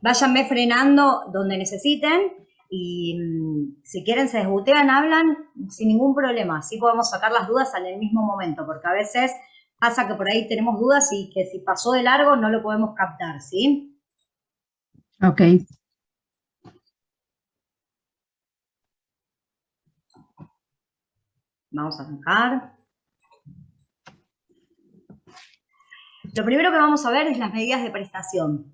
Váyanme frenando donde necesiten y si quieren se desbutean, hablan sin ningún problema. Así podemos sacar las dudas en el mismo momento, porque a veces pasa que por ahí tenemos dudas y que si pasó de largo no lo podemos captar, ¿sí? Ok. Vamos a arrancar. Lo primero que vamos a ver es las medidas de prestación.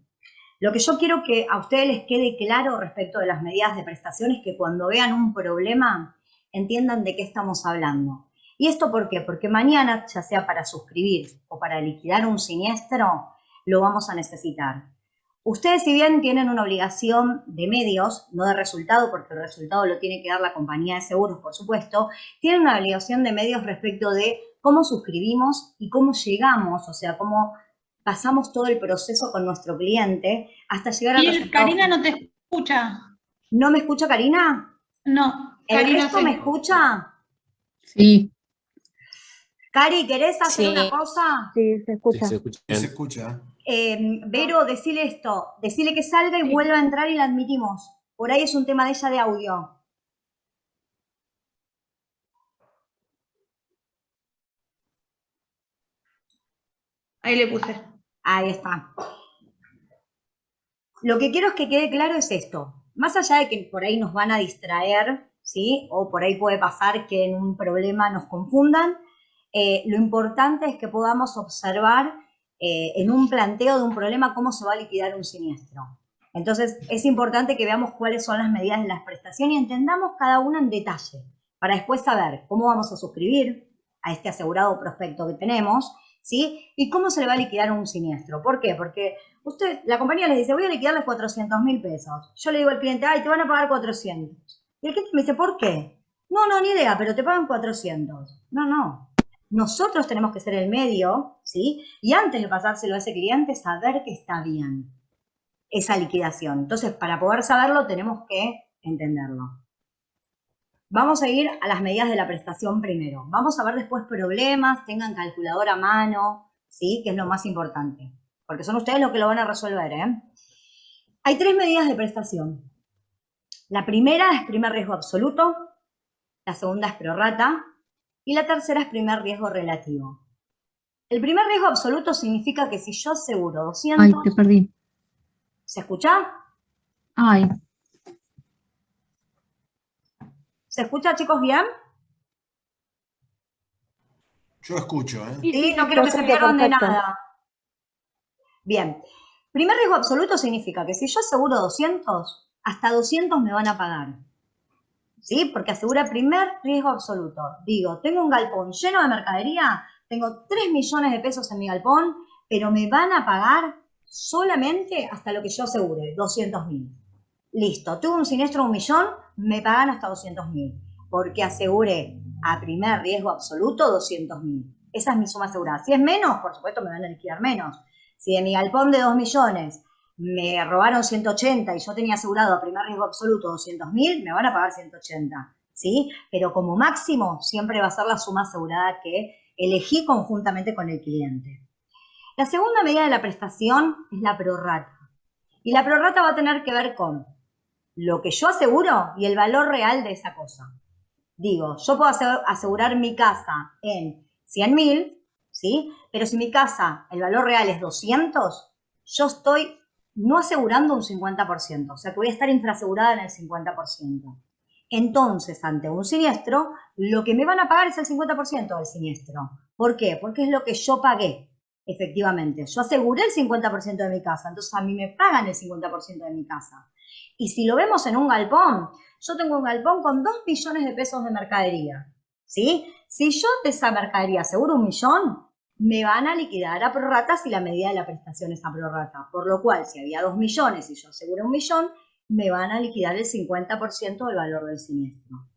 Lo que yo quiero que a ustedes les quede claro respecto de las medidas de prestación es que cuando vean un problema entiendan de qué estamos hablando. ¿Y esto por qué? Porque mañana, ya sea para suscribir o para liquidar un siniestro, lo vamos a necesitar. Ustedes, si bien tienen una obligación de medios, no de resultado, porque el resultado lo tiene que dar la compañía de seguros, por supuesto, tienen una obligación de medios respecto de cómo suscribimos y cómo llegamos, o sea, cómo pasamos todo el proceso con nuestro cliente hasta llegar al resultado. Karina no te escucha. ¿No me escucha Karina? No. ¿El resto me escucha? Sí. Cari, ¿querés hacer una cosa? Sí, se escucha. Sí, se escucha. Vero, decile esto, decile que salga y vuelva a entrar y la admitimos. Por ahí es un tema de ella de audio. Ahí le puse. Ahí está. Lo que quiero es que quede claro es esto. Más allá de que por ahí nos van a distraer, ¿sí? O por ahí puede pasar que en un problema nos confundan, lo importante es que podamos observar en un planteo de un problema cómo se va a liquidar un siniestro. Entonces, es importante que veamos cuáles son las medidas de la prestación y entendamos cada una en detalle, para después saber cómo vamos a suscribir a este asegurado prospecto que tenemos, ¿sí? Y cómo se le va a liquidar un siniestro. ¿Por qué? Porque la compañía les dice, voy a liquidarles 400.000 pesos. Yo le digo al cliente, ay, te van a pagar 400. Y el cliente me dice, ¿por qué? No, ni idea, pero te pagan 400. No. Nosotros tenemos que ser el medio, ¿sí? Y antes de pasárselo a ese cliente, saber que está bien esa liquidación. Entonces, para poder saberlo, tenemos que entenderlo. Vamos a ir a las medidas de la prestación primero. Vamos a ver después problemas, tengan calculadora a mano, ¿sí? Que es lo más importante. Porque son ustedes los que lo van a resolver, ¿eh? Hay 3 medidas de prestación. La primera es primer riesgo absoluto, la segunda es prorrata y la tercera es primer riesgo relativo. El primer riesgo absoluto significa que si yo aseguro 200... Ay, te perdí. ¿Se escucha? Ay. ¿Se escucha, chicos, bien? Yo escucho, ¿eh? Sí, no quiero que se pierdan de nada. Bien. Primer riesgo absoluto significa que si yo aseguro 200, hasta 200 me van a pagar. ¿Sí? Porque asegura primer riesgo absoluto. Digo, tengo un galpón lleno de mercadería, tengo 3 millones de pesos en mi galpón, pero me van a pagar solamente hasta lo que yo asegure, 200.000. Listo, tuve un siniestro de 1 millón, me pagan hasta 200.000. Porque aseguré a primer riesgo absoluto 200.000. Esa es mi suma asegurada. Si es menos, por supuesto me van a liquidar menos. Si de mi galpón de 2 millones me robaron 180 y yo tenía asegurado a primer riesgo absoluto 200.000, me van a pagar 180, ¿sí? Pero como máximo siempre va a ser la suma asegurada que elegí conjuntamente con el cliente. La segunda medida de la prestación es la prorrata. Y la prorrata va a tener que ver con lo que yo aseguro y el valor real de esa cosa. Digo, yo puedo asegurar mi casa en 100.000, ¿sí? Pero si mi casa, el valor real es 200, yo estoy no asegurando un 50%, o sea que voy a estar infraasegurada en el 50%. Entonces, ante un siniestro, lo que me van a pagar es el 50% del siniestro. ¿Por qué? Porque es lo que yo pagué, efectivamente. Yo aseguré el 50% de mi casa, entonces a mí me pagan el 50% de mi casa. Y si lo vemos en un galpón, yo tengo un galpón con 2 millones de pesos de mercadería, ¿sí? Si yo de esa mercadería aseguro 1 millón, me van a liquidar a prorrata si la medida de la prestación es a prorrata. Por lo cual, si había 2 millones y yo aseguro 1 millón, me van a liquidar el 50% del valor del siniestro.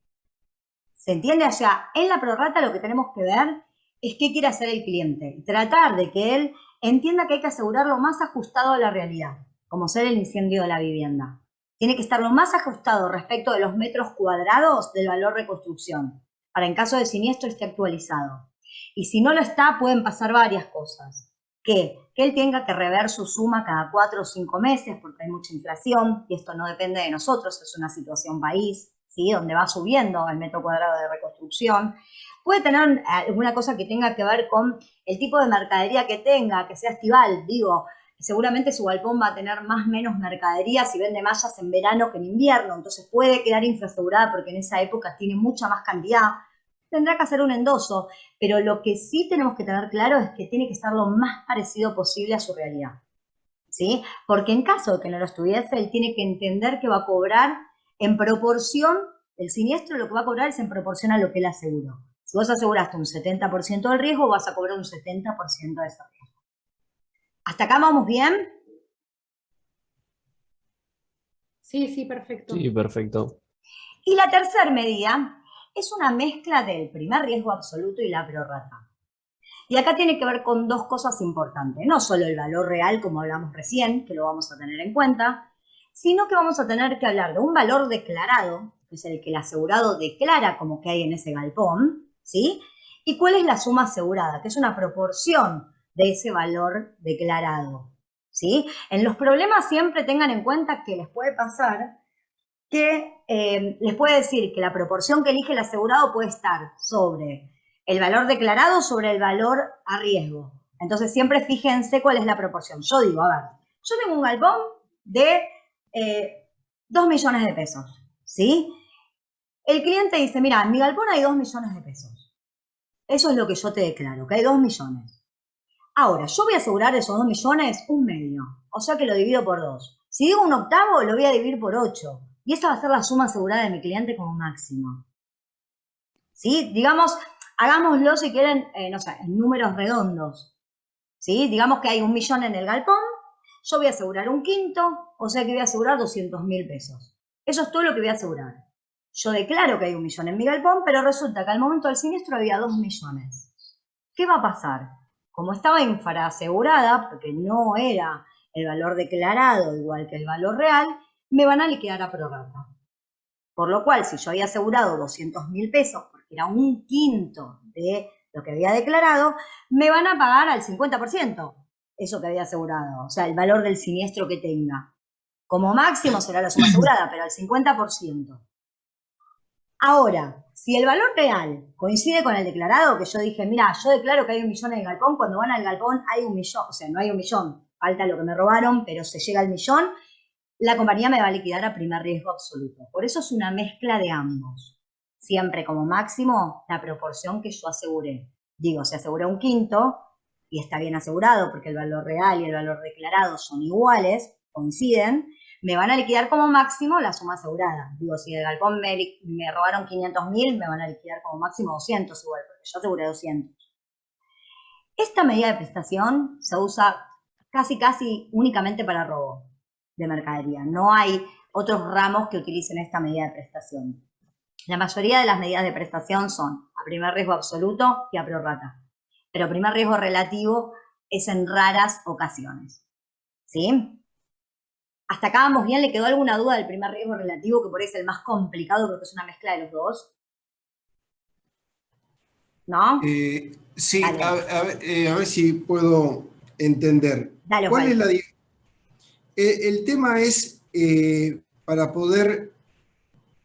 ¿Se entiende? O sea, en la prorrata lo que tenemos que ver es qué quiere hacer el cliente. Tratar de que él entienda que hay que asegurar lo más ajustado a la realidad, como ser el incendio de la vivienda. Tiene que estar lo más ajustado respecto de los metros cuadrados del valor de construcción, para en caso de siniestro esté actualizado. Y si no lo está, pueden pasar varias cosas. Que él tenga que rever su suma cada 4 o 5 meses porque hay mucha inflación y esto no depende de nosotros, es una situación país, ¿sí? Donde va subiendo el metro cuadrado de reconstrucción. Puede tener alguna cosa que tenga que ver con el tipo de mercadería que tenga, que sea estival, digo, seguramente su galpón va a tener más o menos mercadería si vende mallas en verano que en invierno, entonces puede quedar infraasegurada porque en esa época tiene mucha más cantidad. Tendrá que hacer un endoso, pero lo que sí tenemos que tener claro es que tiene que estar lo más parecido posible a su realidad, ¿sí? Porque en caso de que no lo estuviese, él tiene que entender que va a cobrar en proporción, el siniestro lo que va a cobrar es en proporción a lo que él aseguró. Si vos aseguraste un 70% del riesgo, vas a cobrar un 70% de ese riesgo. ¿Hasta acá vamos bien? Sí, sí, perfecto. Sí, perfecto. Y la tercera medida es una mezcla del primer riesgo absoluto y la prorrata. Y acá tiene que ver con dos cosas importantes, no solo el valor real, como hablamos recién, que lo vamos a tener en cuenta, sino que vamos a tener que hablar de un valor declarado, que es el que el asegurado declara como que hay en ese galpón, ¿sí? Y cuál es la suma asegurada, que es una proporción de ese valor declarado, ¿sí? En los problemas siempre tengan en cuenta que les puede pasar que les puede decir que la proporción que elige el asegurado puede estar sobre el valor declarado sobre el valor a riesgo. Entonces siempre fíjense cuál es la proporción. Yo digo, a ver, yo tengo un galpón de 2 millones de pesos, ¿sí? El cliente dice, mira, en mi galpón hay 2 millones de pesos. Eso es lo que yo te declaro, que hay 2 millones. Ahora, yo voy a asegurar esos 2 millones un medio, o sea que lo divido por 2. Si digo un octavo, lo voy a dividir por 8. Y esa va a ser la suma asegurada de mi cliente como máximo. ¿Sí? Digamos, hagámoslo si quieren, no sé, en números redondos. ¿Sí? Digamos que hay 1 millón en el galpón, yo voy a asegurar un quinto, o sea que voy a asegurar 200.000 pesos. Eso es todo lo que voy a asegurar. Yo declaro que hay 1 millón en mi galpón, pero resulta que al momento del siniestro había 2 millones. ¿Qué va a pasar? Como estaba infraasegurada, porque no era el valor declarado igual que el valor real, me van a liquidar a prorrata. Por lo cual, si yo había asegurado 200.000 pesos, porque era un quinto de lo que había declarado, me van a pagar al 50% eso que había asegurado, o sea, el valor del siniestro que tenga. Como máximo será la suma asegurada, pero al 50%. Ahora, si el valor real coincide con el declarado, que yo dije, mira, yo declaro que hay 1 millón en el galpón, cuando van al galpón hay 1 millón, o sea, no hay 1 millón, falta lo que me robaron, pero se llega al millón, la compañía me va a liquidar a primer riesgo absoluto. Por eso es una mezcla de ambos. Siempre como máximo la proporción que yo aseguré. Digo, si aseguré un quinto y está bien asegurado porque el valor real y el valor declarado son iguales, coinciden, me van a liquidar como máximo la suma asegurada. Digo, si del galpón me robaron 500.000, me van a liquidar como máximo 200 igual, porque yo aseguré 200. Esta medida de prestación se usa casi únicamente para robo de mercadería. No hay otros ramos que utilicen esta medida de prestación. La mayoría de las medidas de prestación son a primer riesgo absoluto y a prorrata. Pero primer riesgo relativo es en raras ocasiones. ¿Sí? ¿Hasta acá vamos bien? ¿Le quedó alguna duda del primer riesgo relativo, que por ahí es el más complicado porque es una mezcla de los dos? ¿No? Sí, Dale. a ver si puedo entender. Dale, ¿Cuál es Osvaldo. el tema es para poder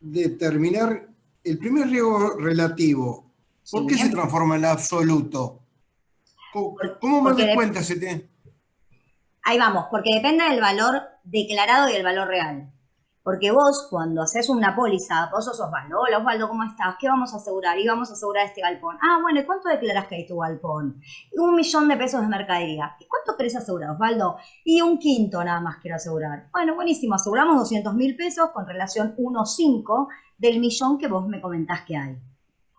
determinar el primer riesgo relativo. ¿Por qué Sí. se transforma en absoluto? ¿Cómo me Porque doy cuenta? ahí vamos, porque depende del valor declarado y el valor real. Porque vos, cuando haces una póliza, vos sos Osvaldo, hola Osvaldo, ¿cómo estás? ¿Qué vamos a asegurar? Y vamos a asegurar este galpón. Ah, bueno, ¿y cuánto declarás que hay tu galpón? 1 millón de pesos de mercadería. ¿Y cuánto querés asegurar, Osvaldo? Y un quinto nada más quiero asegurar. Bueno, buenísimo, aseguramos 200.000 pesos con relación 1,5 del millón que vos me comentás que hay.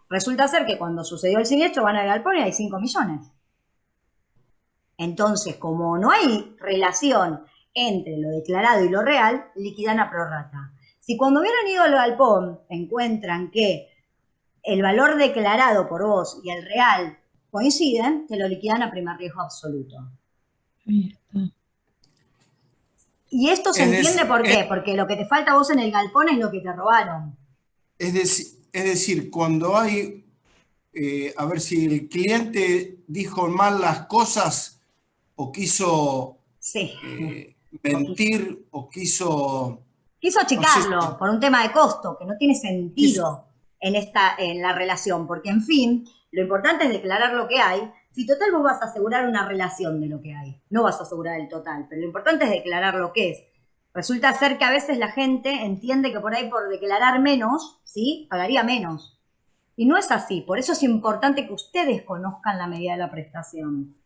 Resulta ser que cuando sucedió el siniestro van al galpón y hay 5 millones. Entonces, como no hay relación entre lo declarado y lo real, liquidan a prorrata. Si cuando hubieran ido al galpón encuentran que el valor declarado por vos y el real coinciden, te lo liquidan a primer riesgo absoluto. Ahí está. Y esto se entiende por qué, porque lo que te falta a vos en el galpón es lo que te robaron. Es decir, cuando hay, a ver si el cliente dijo mal las cosas o quiso Sí. mentir o quiso... Quiso achicarlo no sé, por un tema de costo, que no tiene sentido en la relación, porque en fin, lo importante es declarar lo que hay. Si total vos vas a asegurar una relación de lo que hay, no vas a asegurar el total, pero lo importante es declarar lo que es. Resulta ser que a veces la gente entiende que por ahí por declarar menos, ¿sí? Pagaría menos. Y no es así, por eso es importante que ustedes conozcan la medida de la prestación.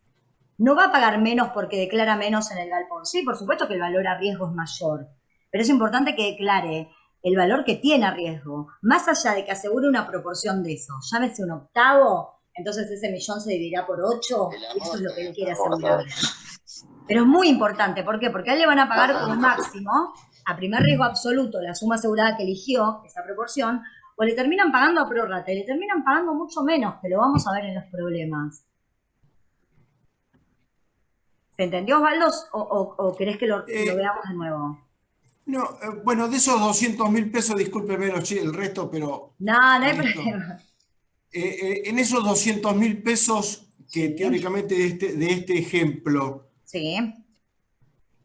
No va a pagar menos porque declara menos en el galpón. Sí, por supuesto que el valor a riesgo es mayor, pero es importante que declare el valor que tiene a riesgo, más allá de que asegure una proporción de eso. Llámese un octavo, entonces ese millón se dividirá por 8 y eso es lo que él quiere asegurar. Pero es muy importante, ¿por qué? Porque a él le van a pagar como máximo, a primer riesgo absoluto, la suma asegurada que eligió, esa proporción, o le terminan pagando a prorrata, y le terminan pagando mucho menos, que lo vamos a ver en los problemas. ¿Se entendió, Osvaldo, o querés que lo veamos de nuevo? No, bueno, de esos 200.000 pesos, discúlpeme el resto, pero... No hay listo. problema. En esos 200.000 pesos que Sí. teóricamente de este ejemplo, Sí,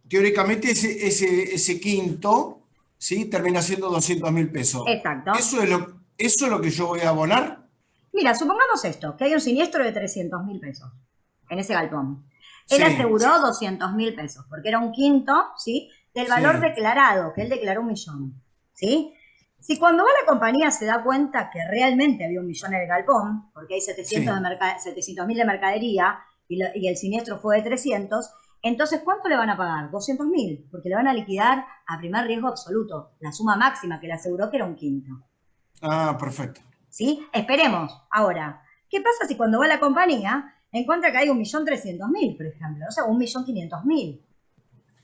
teóricamente ese quinto, ¿sí? Termina siendo 200.000 pesos. exacto. ¿Eso es lo que yo voy a abonar? Mira, supongamos esto, que hay un siniestro de 300.000 pesos en ese galpón. Él Sí. aseguró 200.000 pesos, porque era un quinto, ¿sí? Del valor Sí. declarado, que él declaró 1.000.000, ¿sí? Si cuando va la compañía se da cuenta que realmente había 1.000.000 en el galpón, porque hay 700.000 de mercadería y el siniestro fue de 300, entonces ¿cuánto le van a pagar? 200.000, porque le van a liquidar a primer riesgo absoluto, la suma máxima que le aseguró que era un quinto. Ah, perfecto. ¿Sí? Esperemos. Ahora, ¿qué pasa si cuando va la compañía encuentra que hay 1.300.000, por ejemplo? O sea, 1.500.000.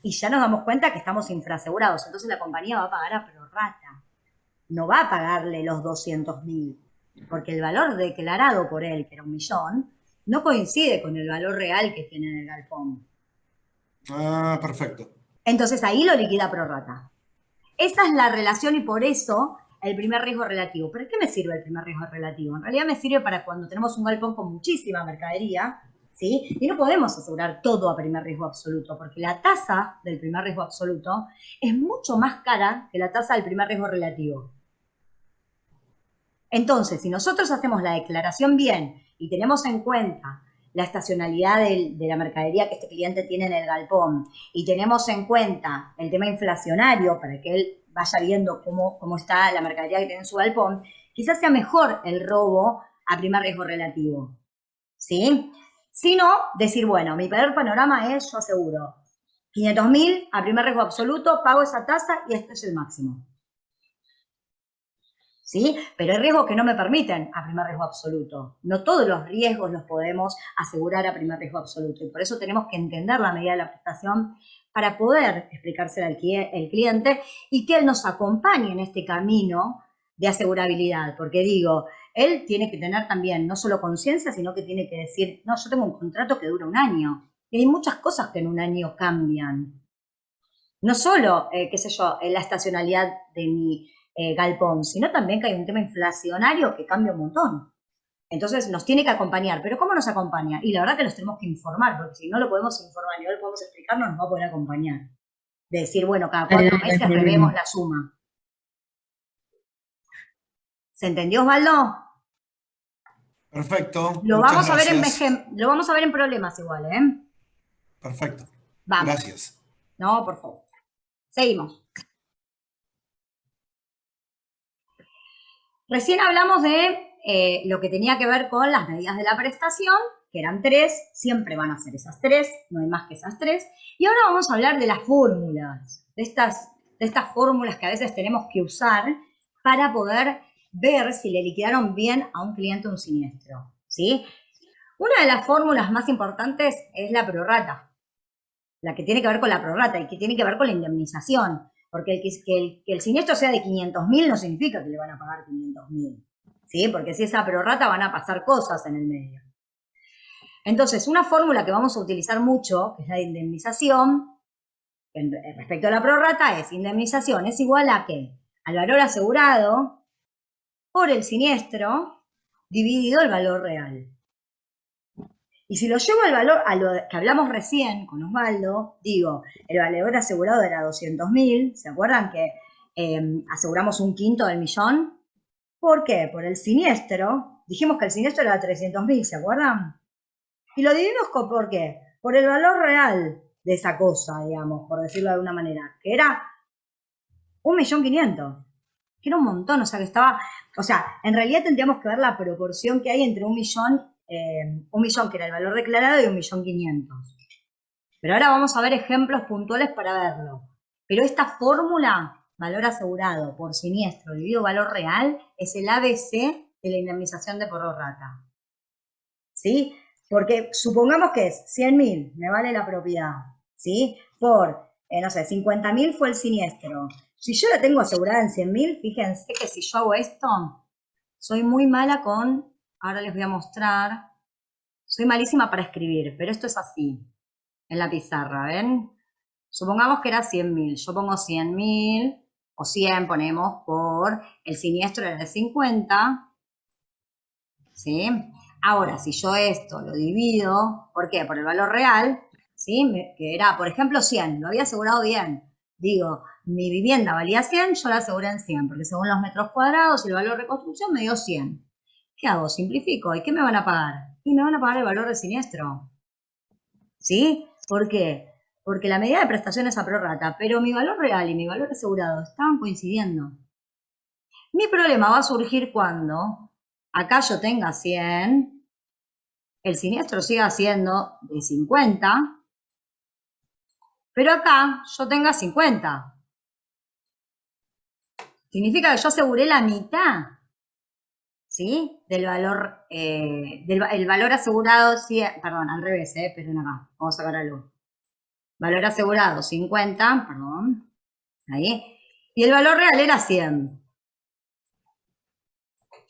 Y ya nos damos cuenta que estamos infrasegurados. Entonces la compañía va a pagar a prorrata. No va a pagarle los 200.000. Porque el valor declarado por él, que era 1.000.000, no coincide con el valor real que tiene en el galpón. Ah, perfecto. Entonces ahí lo liquida prorrata. Esa es la relación y por eso el primer riesgo relativo. ¿Pero qué me sirve el primer riesgo relativo? En realidad me sirve para cuando tenemos un galpón con muchísima mercadería, ¿sí? Y no podemos asegurar todo a primer riesgo absoluto, porque la tasa del primer riesgo absoluto es mucho más cara que la tasa del primer riesgo relativo. Entonces, si nosotros hacemos la declaración bien y tenemos en cuenta la estacionalidad de la mercadería que este cliente tiene en el galpón y tenemos en cuenta el tema inflacionario para que él vaya viendo cómo está la mercadería que tiene en su galpón, quizás sea mejor el robo a primer riesgo relativo, ¿sí? Si no, decir, bueno, mi peor panorama es, yo aseguro, 500.000 a primer riesgo absoluto, pago esa tasa y este es el máximo. ¿Sí? Pero hay riesgos que no me permiten a primer riesgo absoluto. No todos los riesgos los podemos asegurar a primer riesgo absoluto. Y por eso tenemos que entender la medida de la prestación para poder explicársela al cliente y que él nos acompañe en este camino de asegurabilidad. Porque digo, él tiene que tener también no solo conciencia, sino que tiene que decir, no, yo tengo un contrato que dura un año. Y hay muchas cosas que en un año cambian. No solo, qué sé yo, la estacionalidad de mi galpón, sino también que hay un tema inflacionario que cambia un montón. Entonces nos tiene que acompañar. ¿Pero cómo nos acompaña? Y la verdad que los tenemos que informar, porque si no lo podemos informar y no lo podemos explicar, no nos va a poder acompañar. De decir, bueno, cada 4 meses revemos la suma. ¿Se entendió, Osvaldo? Perfecto. Lo Muchas vamos a ver en problemas igual, ¿eh? Perfecto. Vamos. Gracias. No, por favor. Seguimos. Recién hablamos de lo que tenía que ver con las medidas de la prestación, que eran 3, siempre van a ser esas 3, no hay más que esas 3. Y ahora vamos a hablar de las fórmulas, de estas fórmulas que a veces tenemos que usar para poder ver si le liquidaron bien a un cliente un siniestro, ¿sí? Una de las fórmulas más importantes es la prorrata, la que tiene que ver con la prorrata y que tiene que ver con la indemnización. Porque que el siniestro sea de 500.000 no significa que le van a pagar 500.000, ¿sí? Porque si esa prorrata van a pasar cosas en el medio. Entonces, una fórmula que vamos a utilizar mucho, que es la de indemnización, respecto a la prorrata, es indemnización es igual a ¿qué? Al valor asegurado por el siniestro dividido el valor real. Y si lo llevo al valor, a lo que hablamos recién con Osvaldo, digo, el valor asegurado era 200.000, ¿se acuerdan que aseguramos 1/5 del millón? ¿Por qué? Por el siniestro. Dijimos que el siniestro era 300.000, ¿se acuerdan? Y lo dividimos ¿por qué? Por el valor real de esa cosa, digamos, por decirlo de alguna manera, que era 1.500.000, que era un montón, o sea, que estaba, o sea, en realidad tendríamos que ver la proporción que hay entre 1.000.000, 1.000.000 que era el valor declarado y 1.500.000. Pero ahora vamos a ver ejemplos puntuales para verlo. Pero esta fórmula, valor asegurado por siniestro dividido valor real, es el ABC de la indemnización de prorrata. ¿Sí? Porque supongamos que es 100.000, me vale la propiedad, ¿sí? Por, no sé, 50.000 fue el siniestro. Si yo la tengo asegurada en 100.000, fíjense que si yo hago esto, soy muy mala con, ahora les voy a mostrar, soy malísima para escribir, pero esto es así, en la pizarra, ¿ven? Supongamos que era 100.000, yo pongo 100.000, o 100 ponemos por, el siniestro era de 50, ¿sí? Ahora, si yo esto lo divido, ¿por qué? Por el valor real, ¿sí? Que era, por ejemplo, 100, lo había asegurado bien. Digo, mi vivienda valía 100, yo la aseguré en 100, porque según los metros cuadrados y el valor de construcción me dio 100. ¿Qué hago? Simplifico. ¿Y qué me van a pagar? Y me van a pagar el valor del siniestro. ¿Sí? ¿Por qué? Porque la medida de prestación es a prorrata, pero mi valor real y mi valor asegurado estaban coincidiendo. Mi problema va a surgir cuando acá yo tenga 100, el siniestro siga siendo de 50, pero acá yo tenga 50. Significa que yo aseguré la mitad, ¿sí? Del valor, el valor asegurado, sí, perdón, al revés, pero acá, vamos a sacar algo. Valor asegurado 50, perdón, ahí, y el valor real era 100.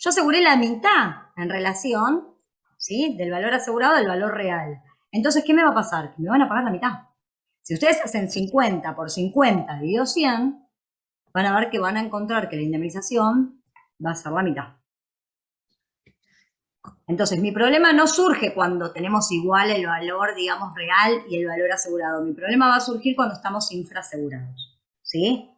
Yo aseguré la mitad en relación, ¿sí? Del valor asegurado del valor real. Entonces, ¿qué me va a pasar? Que me van a pagar la mitad. Si ustedes hacen 50 por 50 dividido 100, van a ver que van a encontrar que la indemnización va a ser la mitad. Entonces, mi problema no surge cuando tenemos igual el valor, digamos, real y el valor asegurado. Mi problema va a surgir cuando estamos infraasegurados, ¿sí?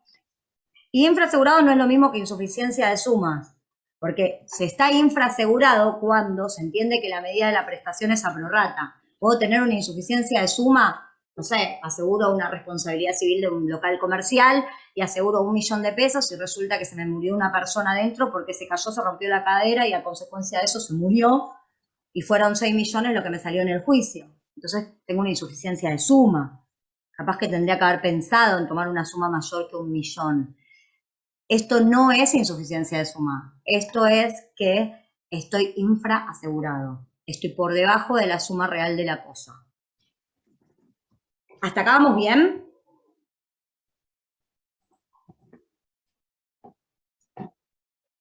Y infraasegurado no es lo mismo que insuficiencia de sumas, porque se está infraasegurado cuando se entiende que la medida de la prestación es a prorrata. Puedo tener una insuficiencia de suma, no sé, aseguro una responsabilidad civil de un local comercial y aseguro 1.000.000 de pesos y resulta que se me murió una persona adentro porque se cayó, se rompió la cadera y a consecuencia de eso se murió y fueron 6 millones lo que me salió en el juicio. Entonces tengo una insuficiencia de suma. Capaz que tendría que haber pensado en tomar una suma mayor que 1.000.000. Esto no es insuficiencia de suma. Esto es que estoy infraasegurado. Estoy por debajo de la suma real de la cosa. ¿Hasta acá vamos bien?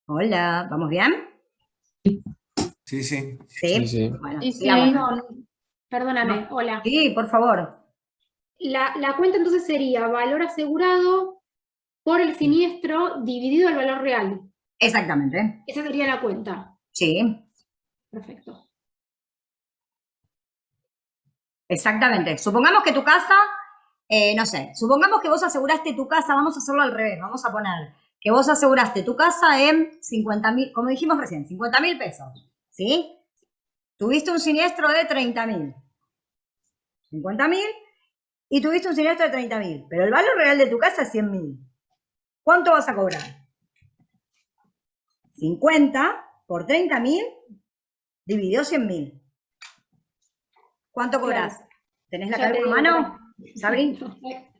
Hola, ¿vamos bien? Sí, sí. Sí. Sí. Bueno, Sí, sigamos. perdóname, hola. Sí, por favor. La cuenta entonces sería valor asegurado por el siniestro dividido el valor real. Exactamente. Esa sería la cuenta. Sí, Perfecto. exactamente. Supongamos que tu casa, no sé, supongamos que vos aseguraste tu casa, vamos a hacerlo al revés, vamos a poner que vos aseguraste tu casa en 50.000, como dijimos recién, 50.000 pesos, ¿sí? Tuviste un siniestro de 30.000. 50.000 y tuviste un siniestro de 30.000, pero el valor real de tu casa es 100.000. ¿Cuánto vas a cobrar? 50 por 30.000 dividido 100.000. ¿Cuánto cobras? Claro. ¿Tenés la Ya te cálcula a digo, mano, Sabri?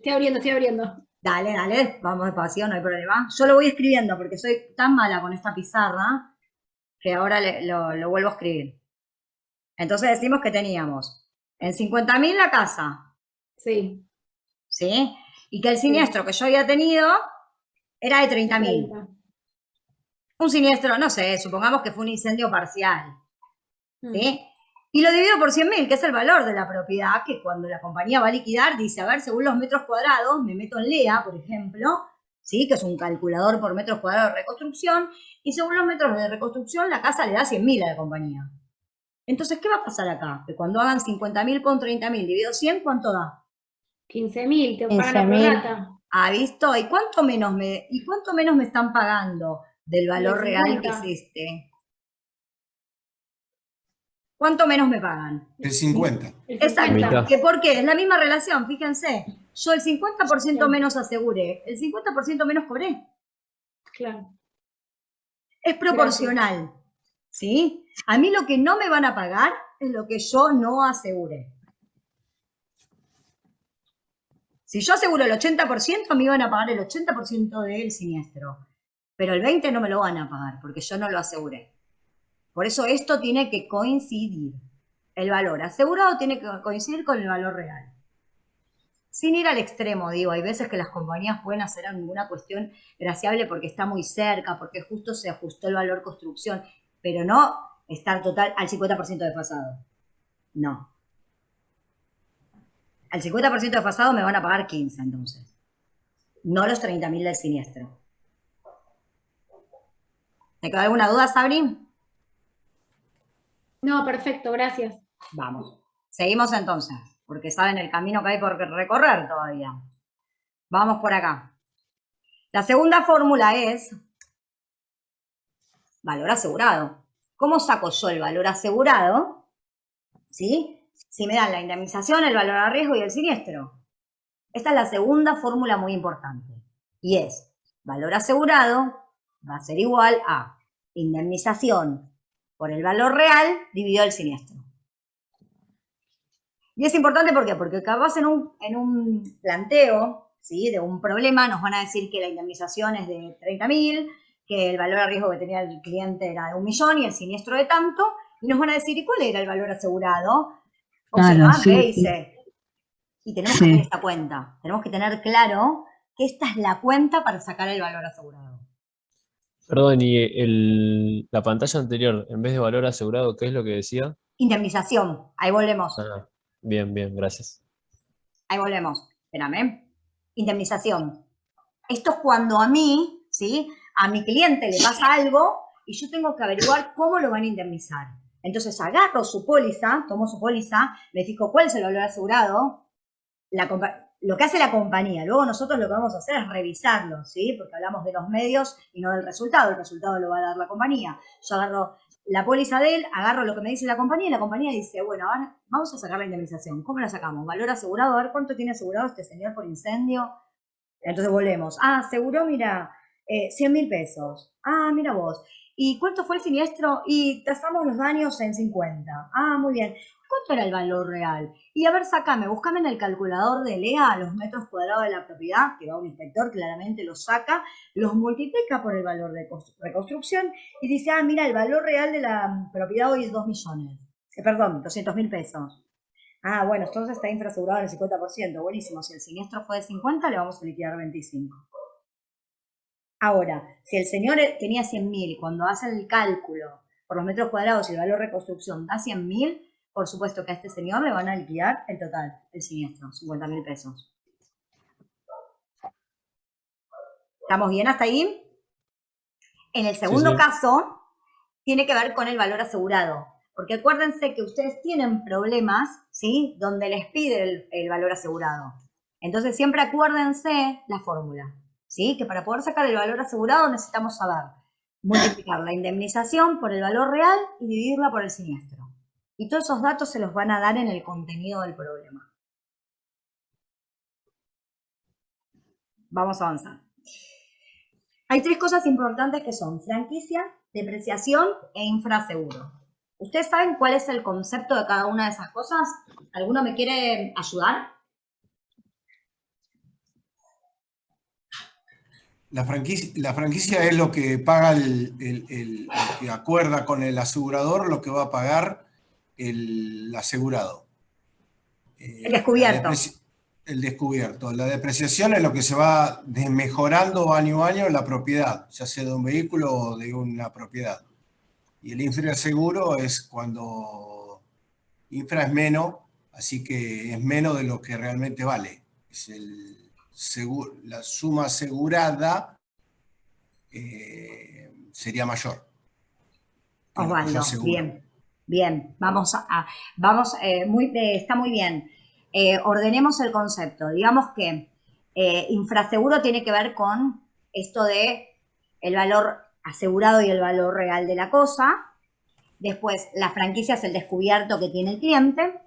Estoy abriendo. Dale, vamos despacio, no hay problema. Yo lo voy escribiendo porque soy tan mala con esta pizarra que ahora lo vuelvo a escribir. Entonces decimos que teníamos en 50.000 la casa, Sí. ¿sí? Y que el siniestro que yo había tenido era de 30.000. 30. Un siniestro, no sé, supongamos que fue un incendio parcial, Mm. ¿sí? Y lo divido por 100.000, que es el valor de la propiedad, que cuando la compañía va a liquidar, dice, a ver, según los metros cuadrados, me meto en LEA, por ejemplo, ¿sí? Que es un calculador por metros cuadrados de reconstrucción, y según los metros de reconstrucción, la casa le da 100.000 a la compañía. Entonces, ¿qué va a pasar acá? Que cuando hagan 50.000 con 30.000 dividido 100, ¿cuánto da? 15.000, te pagan la 15.000. prorata. ¿Ah, visto? ¿Y cuánto menos me están pagando del valor Del real que 50. es este? ¿Cuánto menos me pagan? El 50. El Exacto. 50. ¿Que ¿Por qué? Es la misma relación, fíjense. Yo el 50% menos aseguré, el 50% menos cobré. Claro. Es proporcional, ¿sí? A mí lo que no me van a pagar es lo que yo no aseguré. Si yo aseguro el 80%, me iban a pagar el 80% del siniestro. Pero el 20% no me lo van a pagar, porque yo no lo aseguré. Por eso esto tiene que coincidir. El valor asegurado tiene que coincidir con el valor real. Sin ir al extremo, digo, hay veces que las compañías pueden hacer alguna cuestión graciable porque está muy cerca, porque justo se ajustó el valor construcción, pero no estar total al 50% desfasado. No. Al 50% desfasado me van a pagar 15 entonces. No los 30.000 del siniestro. ¿Te quedó alguna duda, Sabri? No, perfecto, gracias. Vamos. Seguimos entonces, porque saben el camino que hay por recorrer todavía. Vamos por acá. La segunda fórmula es valor asegurado. ¿Cómo saco yo el valor asegurado? ¿Sí? Si me dan la indemnización, el valor a riesgo y el siniestro. Esta es la segunda fórmula muy importante. Y es, valor asegurado va a ser igual a indemnización por el valor real dividido el siniestro. Y es importante, ¿por qué? Porque capaz en un planteo, ¿sí?, de un problema nos van a decir que la indemnización es de 30.000, que el valor a riesgo que tenía el cliente era de 1.000.000 y el siniestro de tanto, y nos van a decir, ¿y cuál era el valor asegurado? Opción Claro, A, sí, B y sí. C. Y tenemos que tener Sí. esta cuenta. Tenemos que tener claro que esta es la cuenta para sacar el valor asegurado. Perdón, y la pantalla anterior, en vez de valor asegurado, ¿qué es lo que decía? Indemnización. Ahí volvemos. Ah, bien, bien, gracias. Ahí volvemos. Espérame. Indemnización. Esto es cuando a mí, ¿sí?, a mi cliente le pasa algo y yo tengo que averiguar cómo lo van a indemnizar. Entonces agarro su póliza, tomo su póliza, me fijo cuál es el valor asegurado, lo que hace la compañía. Luego nosotros lo que vamos a hacer es revisarlo, ¿sí? Porque hablamos de los medios y no del resultado. El resultado lo va a dar la compañía. Yo agarro la póliza de él, agarro lo que me dice la compañía y la compañía dice, bueno, ahora vamos a sacar la indemnización. ¿Cómo la sacamos? Valor asegurado, a ver cuánto tiene asegurado este señor por incendio. Entonces volvemos. Ah, aseguró, mira, 100.000 pesos. Ah, mira vos. ¿Y cuánto fue el siniestro? Y tasamos los daños en 50. Ah, muy bien. ¿Cuánto era el valor real? Y a ver, búscame en el calculador de LEA los metros cuadrados de la propiedad, que va un inspector, claramente los saca, los multiplica por el valor de reconstrucción y dice, ah, mira, el valor real de la propiedad hoy es 2 millones. Perdón, 200.000 pesos. Ah, bueno, entonces está infraasegurado en el 50%. Buenísimo. Si el siniestro fue de 50, le vamos a liquidar 25. Ahora, si el señor tenía 100.000, cuando hacen el cálculo por los metros cuadrados y el valor de reconstrucción da 100.000, por supuesto que a este señor le van a liquidar el total, el siniestro, 50.000 pesos. ¿Estamos bien hasta ahí? En el segundo Sí. caso, tiene que ver con el valor asegurado. Porque acuérdense que ustedes tienen problemas, ¿sí?, donde les pide el valor asegurado. Entonces siempre acuérdense la fórmula, ¿sí?, que para poder sacar el valor asegurado necesitamos saber multiplicar la indemnización por el valor real y dividirla por el siniestro. Y todos esos datos se los van a dar en el contenido del problema. Vamos a avanzar. Hay 3 cosas importantes que son franquicia, depreciación e infraseguro. ¿Ustedes saben cuál es el concepto de cada una de esas cosas? ¿Alguno me quiere ayudar? La franquicia es lo que paga lo que acuerda con el asegurador, lo que va a pagar el asegurado. El descubierto. El descubierto. La depreciación es lo que se va desmejorando año a año la propiedad, ya sea de un vehículo o de una propiedad. Y el infraseguro es cuando infra es menos, así que es menos de lo que realmente vale. Es la suma asegurada sería mayor que lo que yo Osvaldo, aseguro. bien. Bien, está muy bien. Ordenemos el concepto. Digamos que infraseguro tiene que ver con esto de el valor asegurado y el valor real de la cosa. Después, la franquicia es el descubierto que tiene el cliente.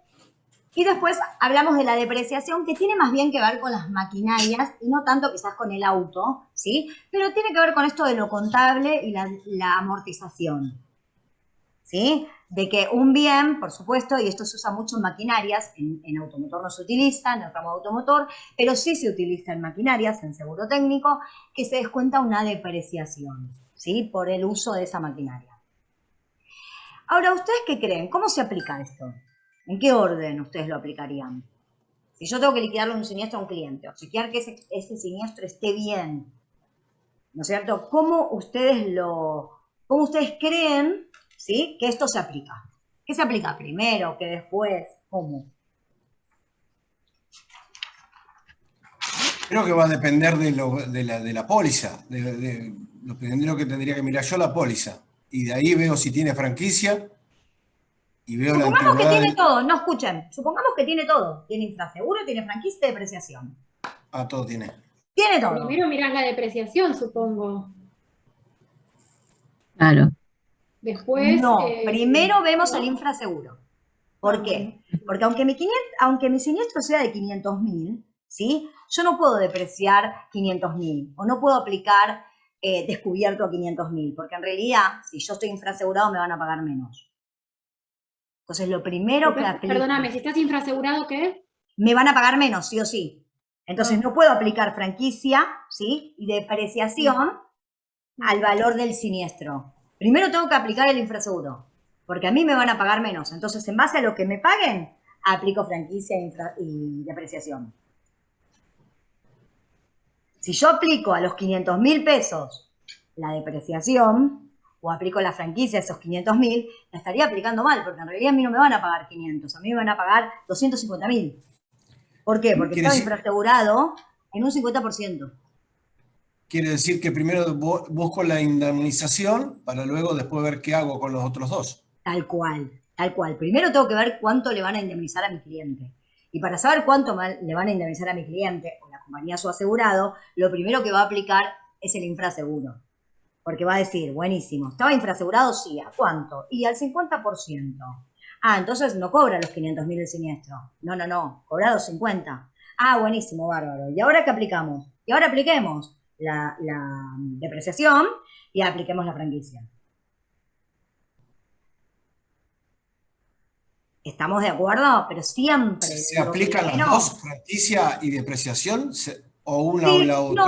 Y después hablamos de la depreciación, que tiene más bien que ver con las maquinarias y no tanto quizás con el auto, ¿sí? Pero tiene que ver con esto de lo contable y la amortización, ¿sí? De que un bien, por supuesto, y esto se usa mucho en maquinarias, en automotor no se utiliza, en el ramo automotor, pero sí se utiliza en maquinarias, en seguro técnico, que se descuenta una depreciación, ¿sí? Por el uso de esa maquinaria. Ahora, ¿ustedes qué creen? ¿Cómo se aplica esto? ¿En qué orden ustedes lo aplicarían? Si yo tengo que liquidarle un siniestro a un cliente, o chequear que ese siniestro esté bien, ¿no es cierto? ¿Cómo ustedes creen, ¿sí?, que esto se aplica? ¿Qué se aplica primero? ¿Qué después? ¿Cómo? Creo que va a depender de la póliza, lo primero que tendría que mirar yo la póliza. Y de ahí veo si tiene franquicia y veo la Supongamos que antigüedad. tiene todo, no escuchen, supongamos que tiene todo. Tiene infraseguro, tiene franquicia y depreciación. Ah, todo tiene. Tiene todo. Primero mirás la depreciación, supongo. Claro. Después... No, primero vemos ¿no? el infraseguro. ¿Por Ah, qué? Porque aunque mi siniestro sea de 500.000, ¿sí?, yo no puedo depreciar 500.000 o no puedo aplicar descubierto a 500.000, porque en realidad, si yo estoy infrasegurado, me van a pagar menos. Entonces, lo primero que aplico... Perdóname, si estás infrasegurado, ¿qué? Me van a pagar menos, sí o sí. Entonces, no puedo aplicar franquicia, ¿sí?, y depreciación al valor del siniestro. Primero tengo que aplicar el infraseguro, porque a mí me van a pagar menos. Entonces, en base a lo que me paguen, aplico franquicia y depreciación. Si yo aplico a los 500.000 pesos la depreciación, o aplico la franquicia a esos 500.000, la estaría aplicando mal, porque en realidad a mí no me van a pagar 500, a mí me van a pagar 250.000. ¿Por qué? Porque estaba infrasegurado en un 50%. Quiere decir que primero busco la indemnización para luego después ver qué hago con los otros dos. Tal cual, tal cual. Primero tengo que ver cuánto le van a indemnizar a mi cliente. Y para saber cuánto le van a indemnizar a mi cliente o la compañía su asegurado, lo primero que va a aplicar es el infraseguro. Porque va a decir, buenísimo, ¿estaba infrasegurado? Sí, ¿a cuánto? Y al 50%. Ah, entonces no cobra los 500.000 del siniestro. No, cobra los 50. Ah, buenísimo, bárbaro. ¿Y ahora qué aplicamos? Y ahora apliquemos la depreciación y apliquemos la franquicia. ¿Estamos de acuerdo? Pero siempre... ¿Se aplican las dos, franquicia y depreciación? ¿O una sí, o la otra?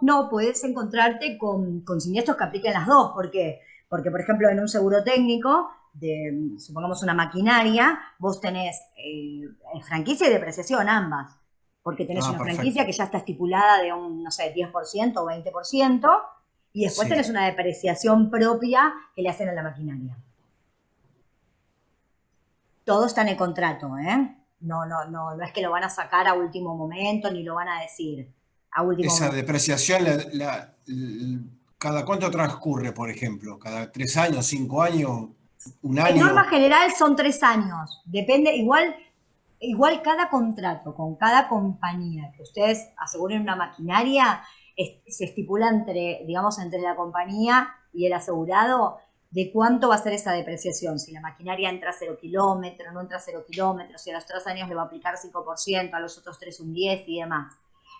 No, puedes encontrarte con siniestros que apliquen las dos. ¿Por qué? Porque, por ejemplo, en un seguro técnico, supongamos una maquinaria, vos tenés franquicia y depreciación, ambas. Porque tenés una perfecto. franquicia que ya está estipulada de un, no sé, 10% o 20%, y después tenés una depreciación propia que le hacen a la maquinaria. Todo está en el contrato, ¿eh? No es que lo van a sacar a último momento, ni lo van a decir a último Esa momento. depreciación, ¿cada cuánto transcurre, por ejemplo? ¿Cada 3 años, 5 años, un año? En norma general son 3 años. Depende, igual cada contrato con cada compañía que ustedes aseguren una maquinaria, se estipula entre la compañía y el asegurado de cuánto va a ser esa depreciación, si la maquinaria entra a 0 kilómetros, no entra a 0 kilómetros, si a los 3 años le va a aplicar 5%, a los otros 3 un 10% y demás.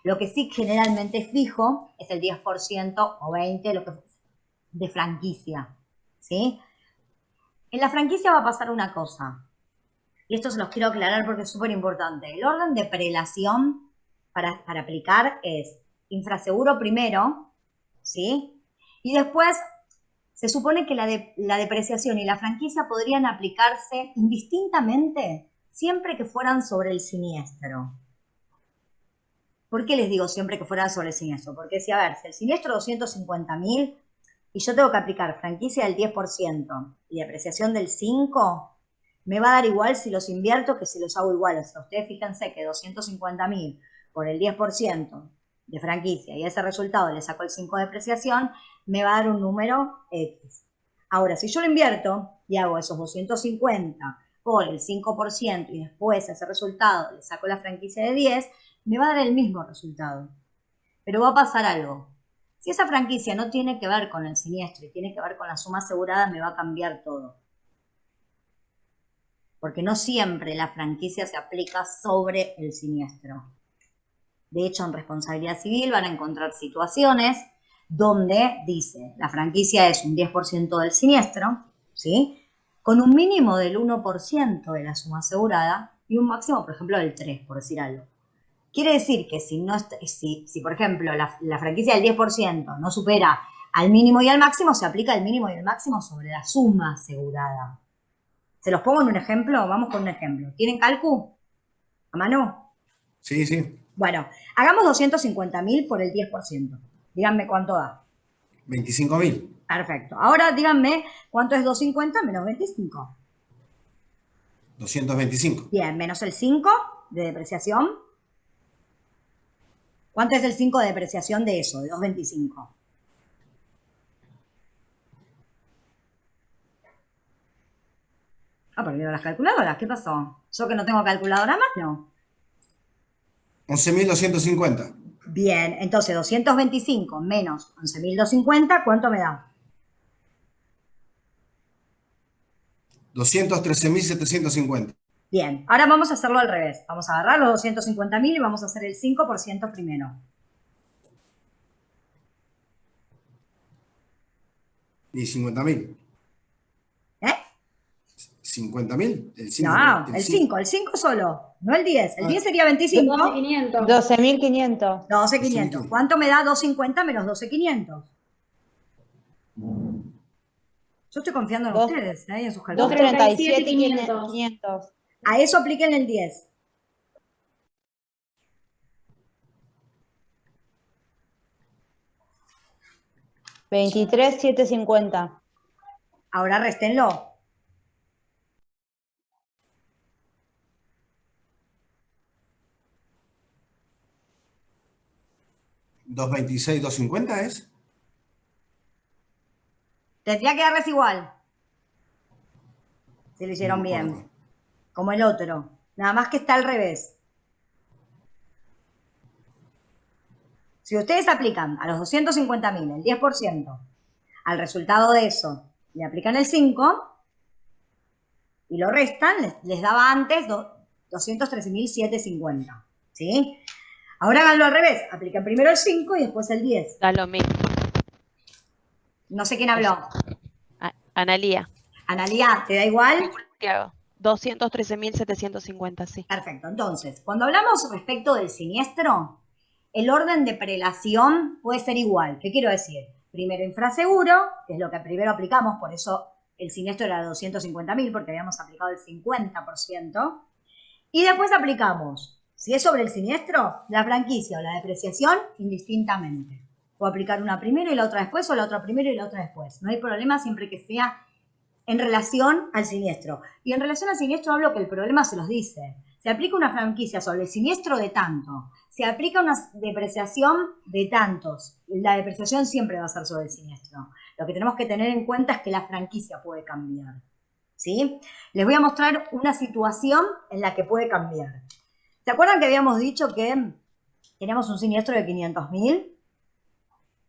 Lo que sí generalmente es fijo es el 10% o 20% de franquicia, ¿sí? En la franquicia va a pasar una cosa, y esto se los quiero aclarar porque es súper importante. El orden de prelación para aplicar es infraseguro primero, ¿sí? Y después se supone que la depreciación y la franquicia podrían aplicarse indistintamente siempre que fueran sobre el siniestro. ¿Por qué les digo siempre que fueran sobre el siniestro? Porque si el siniestro es 250.000 y yo tengo que aplicar franquicia del 10% y depreciación del 5%, me va a dar igual si los invierto que si los hago iguales. Ustedes fíjense que 250.000 por el 10% de franquicia y a ese resultado le saco el 5% de depreciación, me va a dar un número X. Ahora, si yo lo invierto y hago esos 250 por el 5% y después a ese resultado le saco la franquicia de 10, me va a dar el mismo resultado. Pero va a pasar algo. Si esa franquicia no tiene que ver con el siniestro y tiene que ver con la suma asegurada, me va a cambiar todo. Porque no siempre la franquicia se aplica sobre el siniestro. De hecho, en responsabilidad civil van a encontrar situaciones donde dice, la franquicia es un 10% del siniestro, ¿sí? Con un mínimo del 1% de la suma asegurada y un máximo, por ejemplo, del 3%, por decir algo. Quiere decir que si por ejemplo, la franquicia del 10% no supera al mínimo y al máximo, se aplica el mínimo y el máximo sobre la suma asegurada. ¿Se los pongo en un ejemplo? Vamos con un ejemplo. ¿Tienen cálculo? ¿A mano? Sí, sí. Bueno, hagamos 250.000 por el 10%. Díganme cuánto da. 25.000. Perfecto. Ahora díganme cuánto es 250 menos 25. 225. Bien, menos el 5 de depreciación. ¿Cuánto es el 5 de depreciación de eso, de 225? Ah, perdieron las calculadoras. ¿Qué pasó? ¿Yo que no tengo calculadora más? No. 11.250. Bien, entonces 225 menos 11.250, ¿cuánto me da? 213.750. Bien, ahora vamos a hacerlo al revés. Vamos a agarrar los 250.000 y vamos a hacer el 5% primero. Y 50.000. ¿Eh? 50.000. El 5. No, el 5 solo, no el 10. El 10 sería 25. 12.500. 12.500. 12.500. ¿Cuánto me da 250 menos 12.500? Yo estoy confiando en ustedes, ¿eh? En sus calculadores. 237.500. A eso apliquen el 10. $23.750. Ahora réstenlo. ¿226.250 es? Tendría que darles igual. Si lo hicieron No me acuerdo. bien. Como el otro. Nada más que está al revés. Si ustedes aplican a los 250.000 el 10%, al resultado de eso le aplican el 5 y lo restan, les daba antes 213.750. ¿Sí? Ahora háganlo al revés. Aplican primero el 5 y después el 10. Da lo mismo. No sé quién habló. Analía. Analía, ¿te da igual? ¿Qué hago? 213.750, sí. Perfecto. Entonces, cuando hablamos respecto del siniestro, el orden de prelación puede ser igual. ¿Qué quiero decir? Primero infraseguro, que es lo que primero aplicamos, por eso el siniestro era de 250.000, porque habíamos aplicado el 50%. Y después aplicamos, si es sobre el siniestro, la franquicia o la depreciación indistintamente. Puedo aplicar una primero y la otra después, o la otra primero y la otra después. No hay problema siempre que sea en relación al siniestro. Y en relación al siniestro hablo que el problema se los dice. Se aplica una franquicia sobre el siniestro de tanto. Se aplica una depreciación de tantos. La depreciación siempre va a ser sobre el siniestro. Lo que tenemos que tener en cuenta es que la franquicia puede cambiar. ¿Sí? Les voy a mostrar una situación en la que puede cambiar. ¿Se acuerdan que habíamos dicho que teníamos un siniestro de 500.000?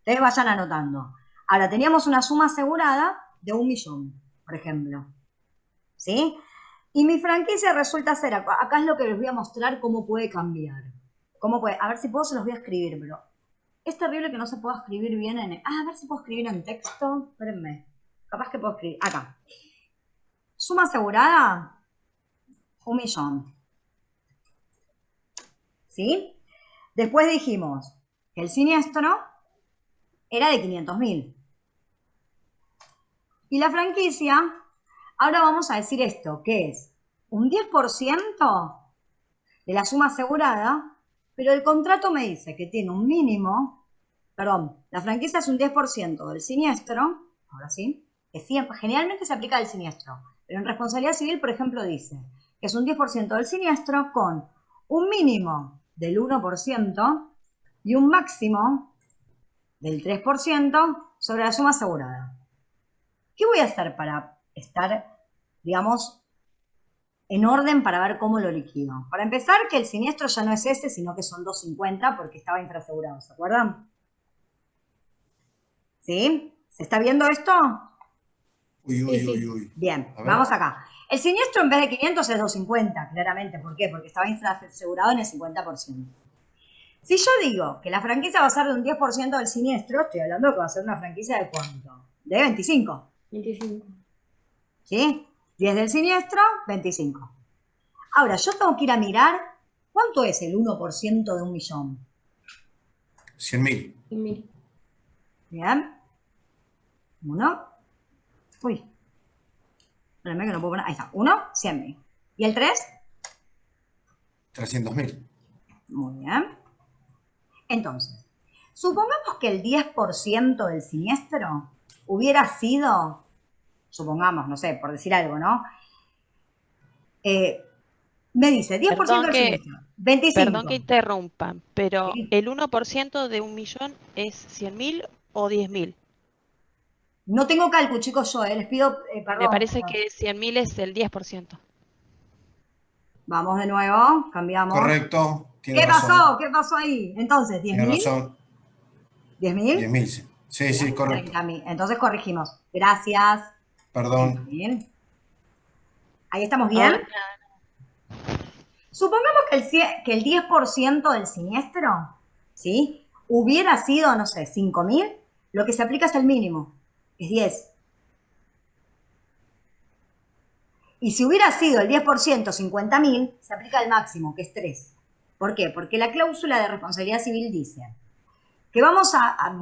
Ustedes vayan anotando. Ahora, teníamos una suma asegurada de 1.000.000, por ejemplo. ¿Sí? Y mi franquicia resulta ser, acá es lo que les voy a mostrar cómo puede cambiar. ¿Cómo puede? A ver si puedo, se los voy a escribir, pero es terrible que no se pueda escribir bien en... a ver si puedo escribir en texto. Espérenme. Capaz que puedo escribir. Acá. Suma asegurada, 1.000.000. ¿Sí? Después dijimos que el siniestro era de 500.000. Y la franquicia, ahora vamos a decir esto, que es un 10% de la suma asegurada, pero el contrato me dice que tiene un mínimo, perdón, la franquicia es un 10% del siniestro, ahora sí, que siempre, generalmente se aplica al siniestro, pero en responsabilidad civil, por ejemplo, dice que es un 10% del siniestro con un mínimo del 1% y un máximo del 3% sobre la suma asegurada. ¿Qué voy a hacer para estar digamos, en orden para ver cómo lo liquido. Para empezar, que el siniestro ya no es ese, sino que son 250 porque estaba infrasegurado, ¿se acuerdan? ¿Sí? ¿Se está viendo esto? Uy. Bien, A ver. vamos acá. El siniestro en vez de 500 es 250, claramente. ¿Por qué? Porque estaba infrasegurado en el 50%. Si yo digo que la franquicia va a ser de un 10% del siniestro, estoy hablando de que va a ser una franquicia de ¿cuánto? De 25. 25. ¿Sí? 10 del siniestro, 25. Ahora, yo tengo que ir a mirar cuánto es el 1% de 1.000.000. 100.000. 100.000. Bien. 1. Uy. Espérame que no puedo poner. Ahí está. 1, 100.000. ¿Y el 3? 300.000. Muy bien. Entonces, supongamos que el 10% del siniestro hubiera sido, supongamos, no sé, por decir algo, ¿no? Me dice 10% Perdón del que- siniestro, 25. Perdón que interrumpa, pero Sí. ¿el 1% de 1.000.000 es 100.000 o 10.000? No tengo cálculo, chicos, yo, les pido perdón. Me parece pero- que 100.000 es el 10%. Vamos de nuevo, cambiamos. Correcto. Tiene ¿Qué razón. pasó? ¿Qué pasó ahí? Entonces, Tiene 10.000. razón. 10.000. 10.000, sí. Sí, correcto. 30.000. Entonces corregimos. Gracias. Perdón. 30.000. Ahí estamos bien. Ahora, Supongamos que el 10% del siniestro, ¿sí? Hubiera sido, no sé, 5.000, lo que se aplica es el mínimo, es 10. Y si hubiera sido el 10%, 50.000, se aplica el máximo, que es 3. ¿Por qué? Porque la cláusula de responsabilidad civil dice que va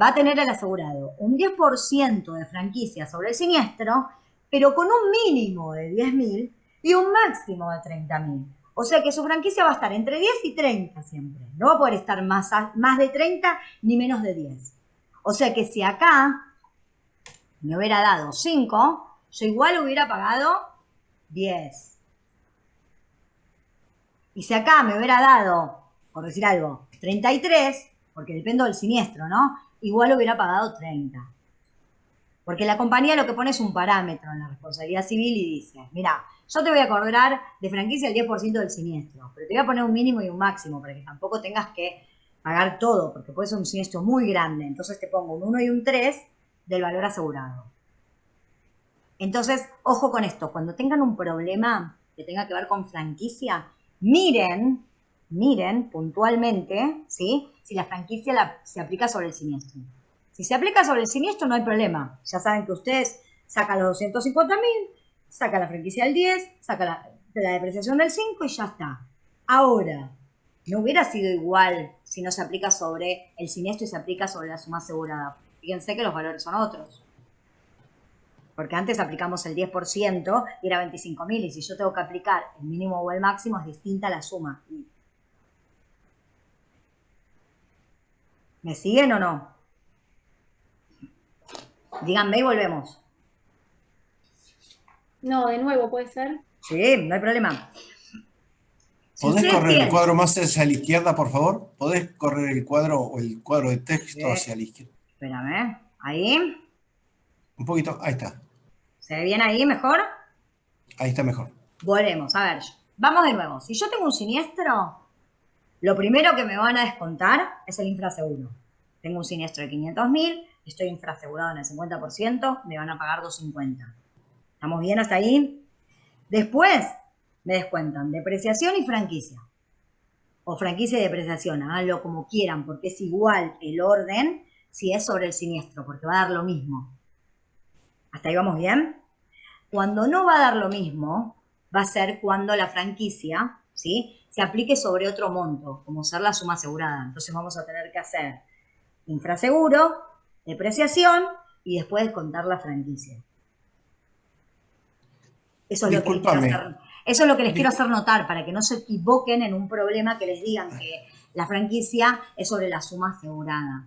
a tener el asegurado un 10% de franquicia sobre el siniestro, pero con un mínimo de 10.000 y un máximo de 30.000. O sea que su franquicia va a estar entre 10 y 30 siempre. No va a poder estar más de 30 ni menos de 10. O sea que si acá me hubiera dado 5, yo igual hubiera pagado 10. Y si acá me hubiera dado, por decir algo, 33, porque dependo del siniestro, ¿no? Igual hubiera pagado 30. Porque la compañía lo que pone es un parámetro en la responsabilidad civil y dice, mira, yo te voy a cobrar de franquicia el 10% del siniestro, pero te voy a poner un mínimo y un máximo para que tampoco tengas que pagar todo, porque puede ser un siniestro muy grande. Entonces te pongo un 1 y un 3 del valor asegurado. Entonces, ojo con esto, cuando tengan un problema que tenga que ver con franquicia, miren puntualmente, ¿sí? Si la franquicia se aplica sobre el siniestro. Si se aplica sobre el siniestro no hay problema. Ya saben que ustedes sacan los 250.000, sacan la franquicia del 10, sacan la depreciación del 5 y ya está. Ahora, no hubiera sido igual si no se aplica sobre el siniestro y se aplica sobre la suma asegurada. Fíjense que los valores son otros. Porque antes aplicamos el 10% y era 25.000, y si yo tengo que aplicar el mínimo o el máximo es distinta la suma. ¿Me siguen o no? Díganme y volvemos. No, de nuevo, ¿puede ser? Sí, no hay problema. Si ¿Podés ustedes correr el tienen- cuadro más hacia la izquierda, por favor? ¿Podés correr el cuadro o el cuadro de texto Sí. hacia la izquierda? Espérame, ahí. Un poquito, ahí está. ¿Se ve bien ahí mejor? Ahí está mejor. Volvemos, a ver. Vamos de nuevo. Si yo tengo un siniestro, lo primero que me van a descontar es el infraseguro. Tengo un siniestro de 500.000, estoy infrasegurado en el 50%, me van a pagar 250. ¿Estamos bien hasta ahí? Después me descuentan depreciación y franquicia. O franquicia y depreciación, háganlo como quieran, porque es igual el orden si es sobre el siniestro, porque va a dar lo mismo. ¿Hasta ahí vamos bien? Cuando no va a dar lo mismo, va a ser cuando la franquicia, ¿sí?, se aplique sobre otro monto, como ser la suma asegurada. Entonces vamos a tener que hacer infraseguro, depreciación y después descontar la franquicia. Eso es lo que les quiero Discúlpame. hacer, eso es lo que les quiero hacer notar, para que no se equivoquen en un problema que les digan que la franquicia es sobre la suma asegurada.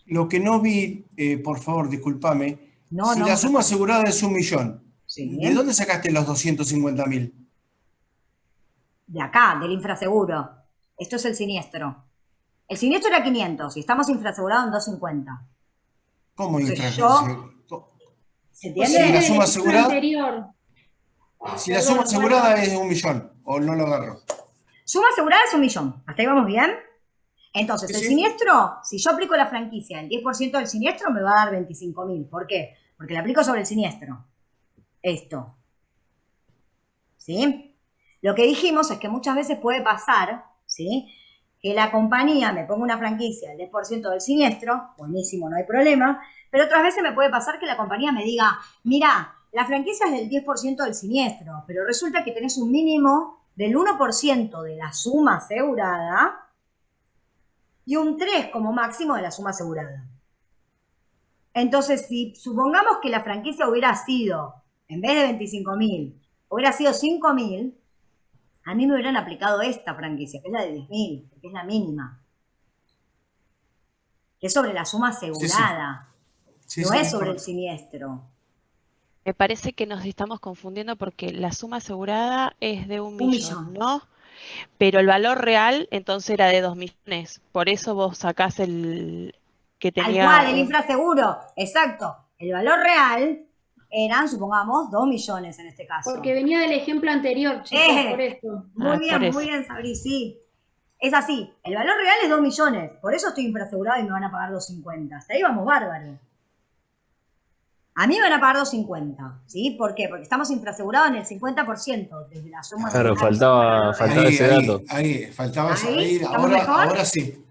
Lo que no vi, por favor, discúlpame. No, Si no, la no. suma asegurada es 1.000.000, Sí. ¿de dónde sacaste los 250.000? De acá, del infraseguro. Esto es el siniestro. El siniestro era 500 y estamos infrasegurados en 250. ¿Cómo Entonces, infrasegurado? ¿se Porque Sí, entiende? la es suma del asegurada. anterior. Si la suma asegurada es de 1 millón, o no lo agarro. Suma asegurada es 1 millón. ¿Hasta ahí vamos bien? Entonces, Sí, el sí. siniestro, si yo aplico la franquicia, el 10% del siniestro me va a dar 25.000. ¿Por qué? Porque le aplico sobre el siniestro. Esto. ¿Sí? Lo que dijimos es que muchas veces puede pasar, ¿sí?, que la compañía me ponga una franquicia del 10% del siniestro, buenísimo, no hay problema, pero otras veces me puede pasar que la compañía me diga, mira, la franquicia es del 10% del siniestro, pero resulta que tenés un mínimo del 1% de la suma asegurada y un 3 como máximo de la suma asegurada. Entonces, si supongamos que la franquicia hubiera sido, en vez de 25.000, hubiera sido 5.000, a mí me hubieran aplicado esta franquicia, que es la de 10.000, que es la mínima. Que es sobre la suma asegurada, Sí, no sí, es sobre el correcto. siniestro. Me parece que nos estamos confundiendo porque la suma asegurada es de 1 1 millón, millón. ¿no? Pero el valor real entonces era de 2 millones. Por eso vos sacás el que Tal tenía cual, el infraseguro, exacto. El valor real eran, supongamos, 2 millones en este caso. Porque venía del ejemplo anterior, chicos, por eso. por Muy bien, Sabri, sí. Es así, el valor real es 2 millones, por eso estoy infrasegurado y me van a pagar 250. Hasta ahí vamos bárbaro. A mí me van a pagar 250, ¿sí? ¿Por qué? Porque estamos infrasegurados en el 50% desde la suma Claro, asegurada. faltaba ese dato. Faltaba Ahí, ahí, ¿estamos mejor? ahora sí.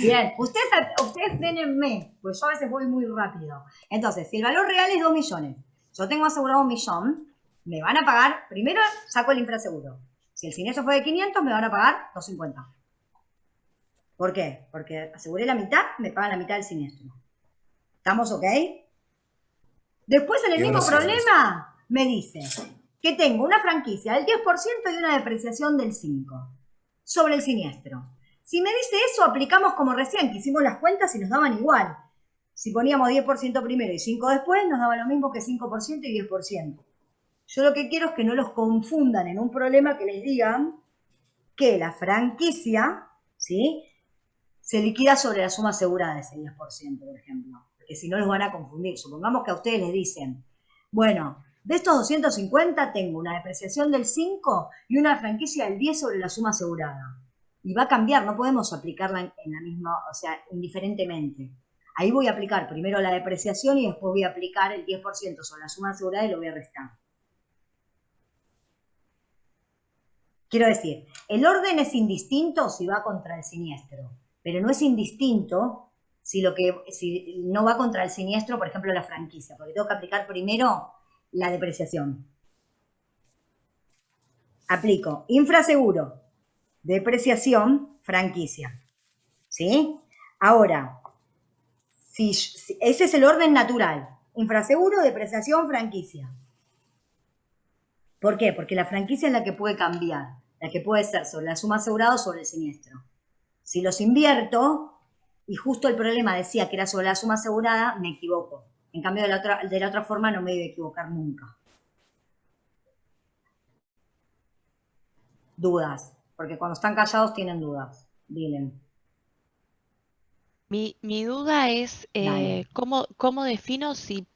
Bien, ustedes frenenme, pues yo a veces voy muy rápido. Entonces, si el valor real es 2 millones, yo tengo asegurado 1 millón, me van a pagar, primero saco el infraseguro. Si el siniestro fue de 500, me van a pagar 250. ¿Por qué? Porque aseguré la mitad, me pagan la mitad del siniestro. ¿Estamos ok? Después en el Y ahora mismo sí, ahora sí. problema me dice que tengo una franquicia del 10% y una depreciación del 5% sobre el siniestro. Si me dice eso, aplicamos como recién, que hicimos las cuentas y nos daban igual. Si poníamos 10% primero y 5% después, nos daba lo mismo que 5% y 10%. Yo lo que quiero es que no los confundan en un problema, que les digan que la franquicia, ¿sí?, se liquida sobre la suma asegurada de ese 10%, por ejemplo. Porque si no los van a confundir. Supongamos que a ustedes les dicen, bueno, de estos 250 tengo una depreciación del 5 y una franquicia del 10 sobre la suma asegurada. Y va a cambiar, no podemos aplicarla en la misma, o sea, indiferentemente. Ahí voy a aplicar primero la depreciación y después voy a aplicar el 10% sobre la suma asegurada y lo voy a restar. Quiero decir, el orden es indistinto si va contra el siniestro, pero no es indistinto si no va contra el siniestro, por ejemplo, la franquicia, porque tengo que aplicar primero la depreciación. Aplico infraseguro, depreciación, franquicia. ¿Sí? Ahora, ese es el orden natural. Infraseguro, depreciación, franquicia. ¿Por qué? Porque la franquicia es la que puede cambiar, la que puede ser sobre la suma asegurada o sobre el siniestro. Si los invierto, y justo el problema decía que era sobre la suma asegurada, me equivoco. En cambio, de la otra forma no me debe equivocar nunca. Dudas, porque cuando están callados tienen dudas. Dilen. Mi duda es Dale. ¿cómo defino si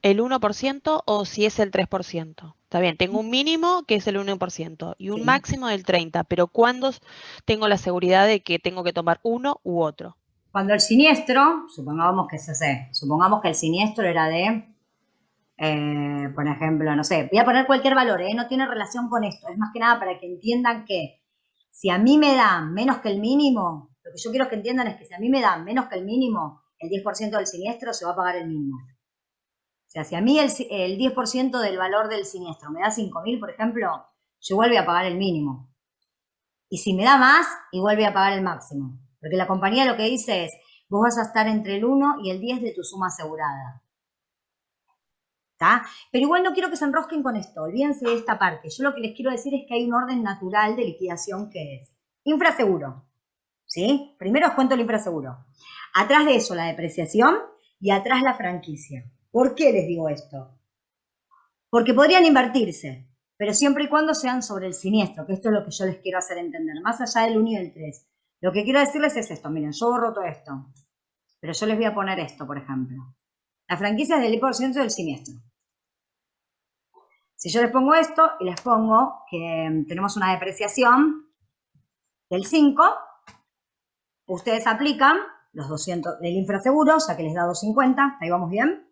el 1% o si es el 3%? Está bien, tengo un mínimo que es el 1% y un Sí. máximo del 30%, pero ¿cuándo tengo la seguridad de que tengo que tomar uno u otro? Cuando el siniestro, supongamos que el siniestro era de, por ejemplo, no sé, voy a poner cualquier valor, no tiene relación con esto, es más que nada para que entiendan que si a mí me dan menos que el mínimo, lo que yo quiero que entiendan es que si a mí me dan menos que el mínimo, el 10% del siniestro se va a pagar el mínimo. O sea, si a mí el 10% del valor del siniestro me da 5.000, por ejemplo, yo igual voy a pagar el mínimo. Y si me da más, igual voy a pagar el máximo. Porque la compañía lo que dice es, vos vas a estar entre el 1 y el 10 de tu suma asegurada. ¿Está? Pero igual no quiero que se enrosquen con esto, olvídense de esta parte. Yo lo que les quiero decir es que hay un orden natural de liquidación que es infraseguro. ¿Sí? Primero os cuento el infraseguro. Atrás de eso la depreciación y atrás la franquicia. ¿Por qué les digo esto? Porque podrían invertirse, pero siempre y cuando sean sobre el siniestro, que esto es lo que yo les quiero hacer entender, más allá del 1 y del 3. Lo que quiero decirles es esto, miren, yo borro todo esto, pero yo les voy a poner esto, por ejemplo. La franquicia es del 10% del siniestro. Si yo les pongo esto y les pongo que tenemos una depreciación del 5, ustedes aplican los 200 del infraseguro, o sea que les da 250, ahí vamos bien.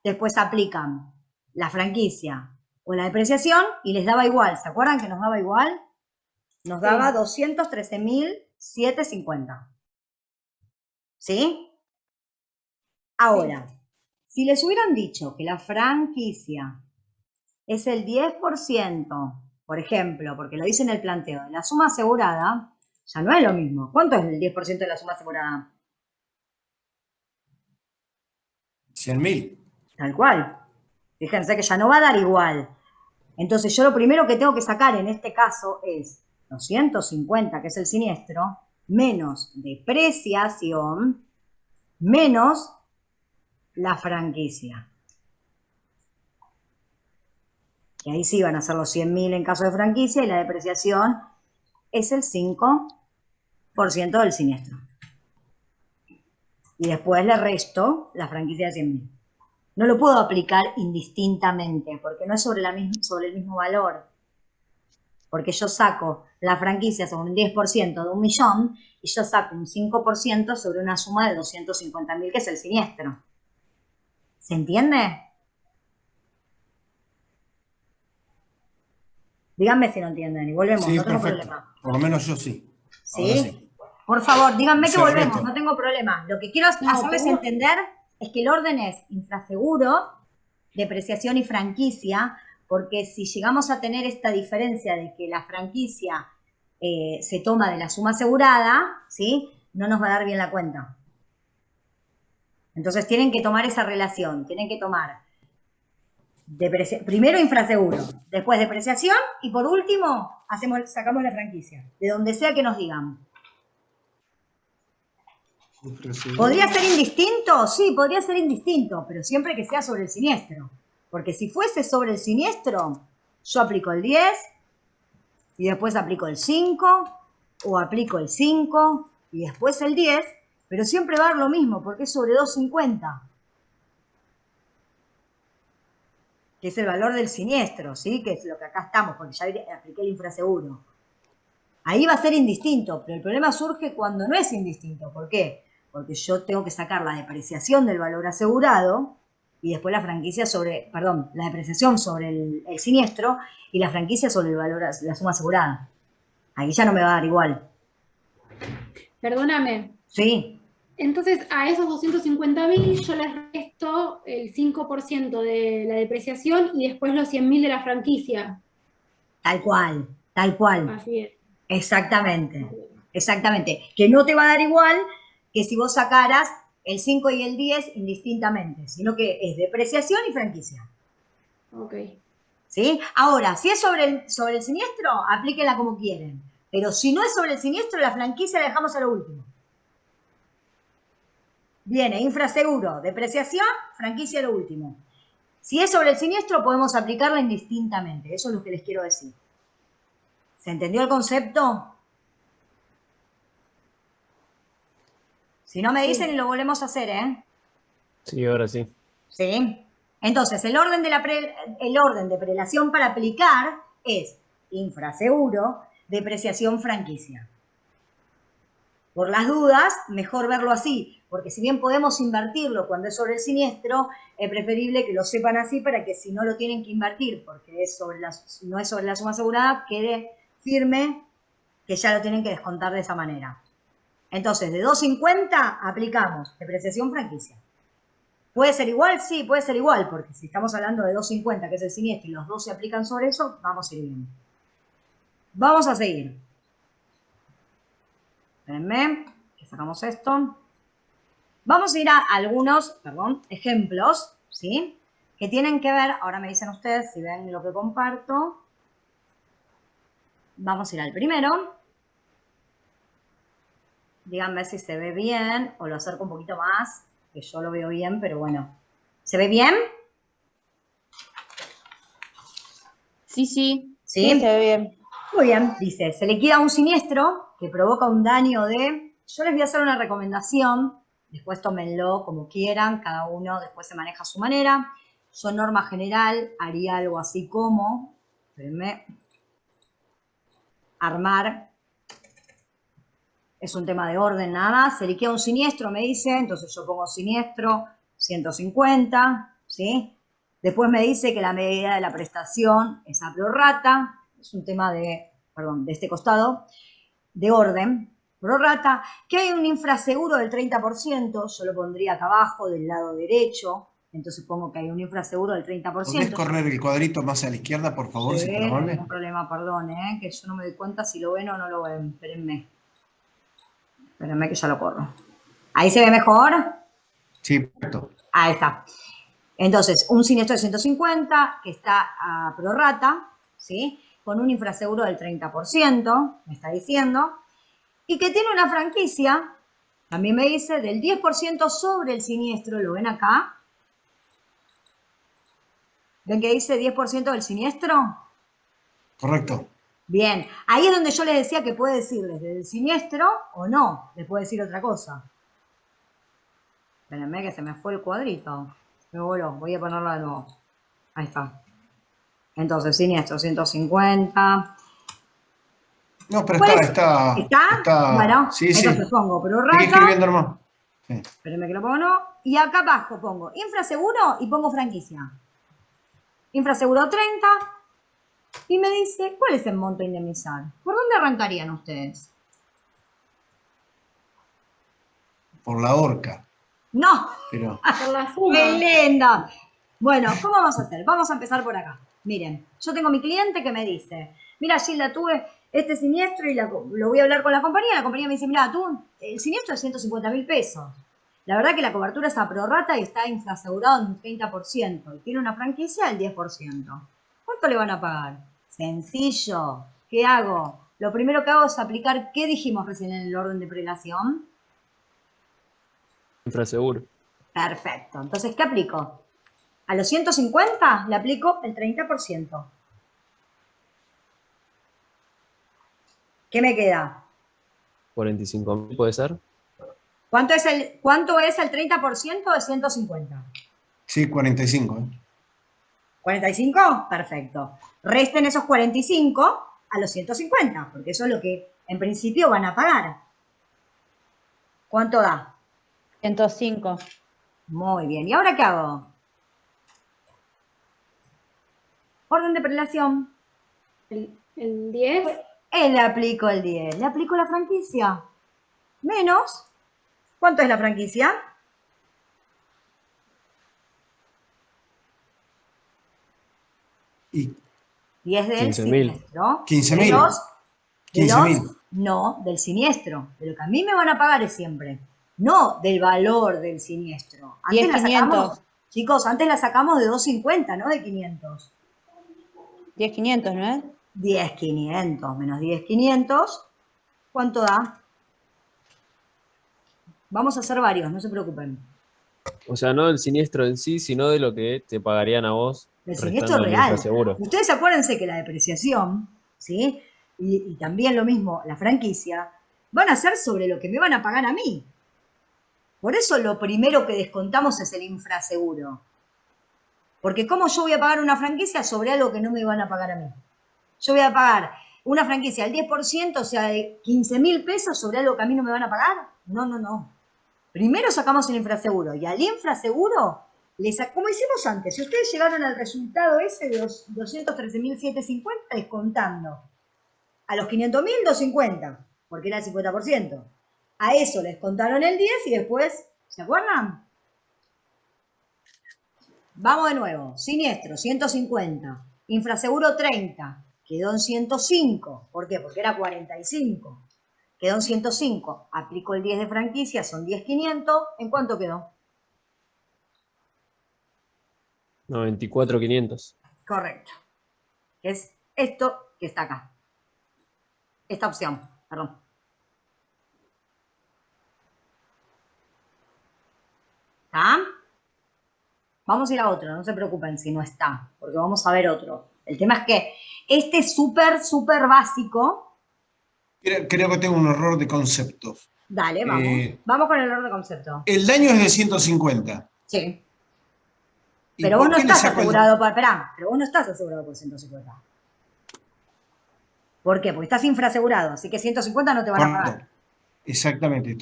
Después aplican la franquicia o la depreciación y les daba igual. ¿Se acuerdan que nos daba igual? Nos daba 213.750. ¿Sí? Ahora, si les hubieran dicho que la franquicia es el 10%, por ejemplo, porque lo dice en el planteo, de la suma asegurada, ya no es lo mismo. ¿Cuánto es el 10% de la suma asegurada? 100.000. Tal cual. Fíjense que ya no va a dar igual. Entonces yo lo primero que tengo que sacar en este caso es 250, que es el siniestro, menos depreciación, menos la franquicia. Y ahí sí van a ser los 100.000 en caso de franquicia y la depreciación es el 5% del siniestro. Y después le resto la franquicia de 100.000. No lo puedo aplicar indistintamente porque no es sobre el mismo valor. Porque yo saco la franquicia sobre un 10% de 1.000.000 y yo saco un 5% sobre una suma de 250.000 que es el siniestro. ¿Se entiende? Díganme si no entienden y volvemos, Sí, no tengo perfecto. problema. Por lo menos yo sí. Ahora ¿Sí? sí. Por favor, díganme que Se volvemos, reto. no tengo problema. Lo que quiero No, hacerles pero- entender es que el orden es infraseguro, depreciación y franquicia, porque si llegamos a tener esta diferencia de que la franquicia se toma de la suma asegurada, ¿sí? No nos va a dar bien la cuenta. Entonces tienen que tomar esa relación, tienen que tomar primero infraseguro, después depreciación y por último sacamos la franquicia, de donde sea que nos digan. ¿Podría ser indistinto? Sí, podría ser indistinto, pero siempre que sea sobre el siniestro. Porque si fuese sobre el siniestro, yo aplico el 10 y después aplico el 5 o aplico el 5 y después el 10, pero siempre va a dar lo mismo porque es sobre 250. Que es el valor del siniestro, ¿sí? Que es lo que acá estamos, porque ya apliqué el infraseguro. Ahí va a ser indistinto, pero el problema surge cuando no es indistinto. ¿Por qué? Porque yo tengo que sacar la depreciación del valor asegurado y después la franquicia sobre, perdón, la depreciación sobre el siniestro y la franquicia sobre el valor, la suma asegurada. Ahí ya no me va a dar igual. Perdóname. ¿Sí? Entonces, a esos 250.000 yo les resto el 5% de la depreciación y después los 100.000 de la franquicia. Tal cual, tal cual. Así es. Exactamente, exactamente. Que no te va a dar igual que si vos sacaras el 5 y el 10 indistintamente, sino que es depreciación y franquicia. Ok. ¿Sí? Ahora, si es sobre el siniestro, aplíquenla como quieren. Pero si no es sobre el siniestro, la franquicia la dejamos a lo último. Viene infraseguro, depreciación, franquicia a lo último. Si es sobre el siniestro, podemos aplicarla indistintamente. Eso es lo que les quiero decir. ¿Se entendió el concepto? Si no me dicen, y lo volvemos a hacer, ¿eh? Sí, ahora sí. ¿Sí? Entonces, el orden de prelación para aplicar es infraseguro, depreciación, franquicia. Por las dudas, mejor verlo así, porque si bien podemos invertirlo cuando es sobre el siniestro, es preferible que lo sepan así para que si no lo tienen que invertir, porque no es sobre la suma asegurada, quede firme que ya lo tienen que descontar de esa manera. Entonces, de 250 aplicamos depreciación, franquicia. ¿Puede ser igual? Sí, puede ser igual, porque si estamos hablando de 250, que es el siniestro, y los dos se aplican sobre eso, vamos a ir bien. Vamos a seguir. Espérenme, que sacamos esto. Vamos a ir a algunos, ejemplos, ¿sí? Que tienen que ver, ahora me dicen ustedes si ven lo que comparto. Vamos a ir al primero. Díganme si se ve bien o lo acerco un poquito más, que yo lo veo bien, pero bueno. ¿Se ve bien? Sí, sí. ¿Sí? Sí, se ve bien. Muy bien, dice, se liquida un siniestro que provoca un daño de... Yo les voy a hacer una recomendación, después tómenlo como quieran, cada uno después se maneja a su manera. Yo norma general haría algo así como, espérenme, armar, es un tema de orden nada más, se liquida un siniestro, me dice, entonces yo pongo siniestro 150, ¿sí? Después me dice que la medida de la prestación es a prorrata, es un tema de, perdón, de este costado, de orden, prorrata, que hay un infraseguro del 30%, yo lo pondría acá abajo del lado derecho, entonces pongo que hay un infraseguro del 30%. ¿Podés correr el cuadrito más a la izquierda, por favor, Sí, si te lo amable? ningún problema, perdón, que yo no me doy cuenta si lo ven o no lo ven, espérenme. Espérenme que ya lo corro. ¿Ahí se ve mejor? Sí, perfecto. Ahí está. Entonces, un siniestro de 150 que está a prorrata, ¿sí? Con un infraseguro del 30%, me está diciendo, y que tiene una franquicia, también me dice, del 10% sobre el siniestro, ¿lo ven acá? ¿Ven que dice 10% del siniestro? Correcto. Bien, ahí es donde yo les decía que puede decirles del siniestro o no, les puede decir otra cosa. Espérenme que se me fue el cuadrito. Me voló, voy a ponerlo de nuevo. Ahí está. Entonces, siniestro 150. No, pero ¿Cuál es? está. Bueno, Sí, sí. entonces pongo Sigue prorrata. escribiendo, hermano. Sí. Espérenme que lo pongo, no. Y acá abajo pongo infraseguro y pongo franquicia. Infraseguro 30. Y me dice, ¿cuál es el monto a indemnizar? ¿Por dónde arrancarían ustedes? Por la horca. No, Pero. Por la suma. ¡qué linda! Bueno, ¿cómo vamos a hacer? Vamos a empezar por acá. Miren, yo tengo mi cliente que me dice, mira, Gilda, tuve este siniestro y lo voy a hablar con la compañía me dice, mira, tú, el siniestro es 150.000 pesos. La verdad que la cobertura está prorrata y está infrasegurado en un 30% y tiene una franquicia del 10%. ¿Cuánto le van a pagar? Sencillo. ¿Qué hago? Lo primero que hago es aplicar, ¿qué dijimos recién en el orden de prelación? Infraseguro. Perfecto. Entonces, ¿qué aplico? A los 150 le aplico el 30%. ¿Qué me queda? 45.000 puede ser. ¿Cuánto es el 30% de 150? Sí, 45. ¿45? Perfecto. Resten esos 45 a los 150, porque eso es lo que en principio van a pagar. ¿Cuánto da? 105. Muy bien. ¿Y ahora qué hago? Orden de prelación. El 10. Le aplico el 10. Le aplico la franquicia. Menos. ¿Cuánto es la franquicia? Y 10 del 15.000. siniestro. 15.000. 15.000. No, del siniestro. De lo que a mí me van a pagar es siempre. No del valor del siniestro. Antes la 10.500. sacamos, chicos, antes la sacamos de 250, no de 500. 10.500, ¿no es? 10.500 menos 10.500. ¿Cuánto da? Vamos a hacer varios, no se preocupen. O sea, no del siniestro en sí, sino de lo que te pagarían a vos El siniestro restando el real. infraseguro. Ustedes acuérdense que la depreciación, ¿sí? Y también lo mismo, la franquicia, van a ser sobre lo que me van a pagar a mí. Por eso lo primero que descontamos es el infraseguro. Porque ¿cómo yo voy a pagar una franquicia sobre algo que no me van a pagar a mí? Yo voy a pagar una franquicia al 10%, o sea, de 15.000 pesos sobre algo que a mí no me van a pagar. No. Primero sacamos el infraseguro y al infraseguro, como hicimos antes, si ustedes llegaron al resultado ese de los 213.750 descontando a los 500.000, 250, porque era el 50%. A eso les contaron el 10 y después, ¿se acuerdan? Vamos de nuevo. Siniestro, 150. Infraseguro, 30. Quedó en 105. ¿Por qué? Porque era 45. Quedó en 105. Aplico el 10 de franquicia, son 10.500. ¿En cuánto quedó? 94.500. Correcto. Es esto que está acá. Esta opción, perdón. ¿Está? Vamos a ir a otro, no se preocupen si no está, porque vamos a ver otro. El tema es que este es súper básico. Creo que tengo un error de concepto. Dale, vamos. Vamos con el error de concepto. El daño es de 150. Sí. ¿Y Pero vos por no qué le estás saco el- asegurado por, esperá, pero vos no estás asegurado por 150. ¿Por qué? Porque estás infrasegurado, así que 150 no te van a Correcto. pagar. Exactamente.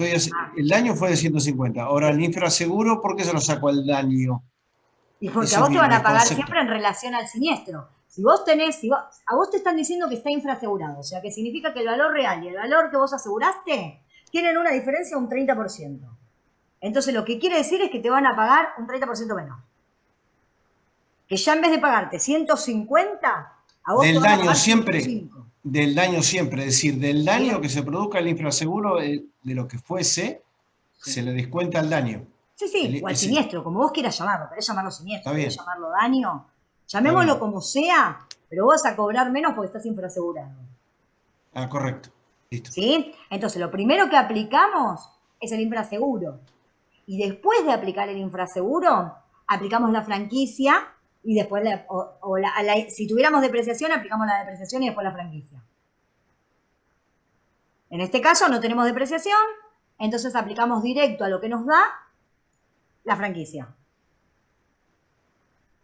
El daño fue de 150. Ahora, el infraseguro, ¿por qué se lo saco al daño? Y porque Ese a es vos te van a mi pagar concepto. siempre en relación al siniestro. Si vos tenés, a vos te están diciendo que está infrasegurado, o sea que significa que el valor real y el valor que vos aseguraste tienen una diferencia de un 30%. Entonces lo que quiere decir es que te van a pagar un 30% menos. Que ya en vez de pagarte 150, a vos te Del van a daño pagar siempre, 105. del daño siempre, es decir, del daño Bien. que se produzca el infraseguro, de lo que fuese, se le descuenta el daño. Sí, sí, o al Ese- siniestro, como vos quieras llamarlo. ¿Querés llamarlo siniestro? Está bien. ¿Querés llamarlo daño? Llamémoslo bien. como sea, pero vos vas a cobrar menos porque estás infrasegurado. Ah, correcto. Listo. ¿Sí? Entonces, lo primero que aplicamos es el infraseguro. Y después de aplicar el infraseguro, aplicamos la franquicia y después, si tuviéramos depreciación, aplicamos la depreciación y después la franquicia. En este caso no tenemos depreciación, entonces aplicamos directo a lo que nos da la franquicia.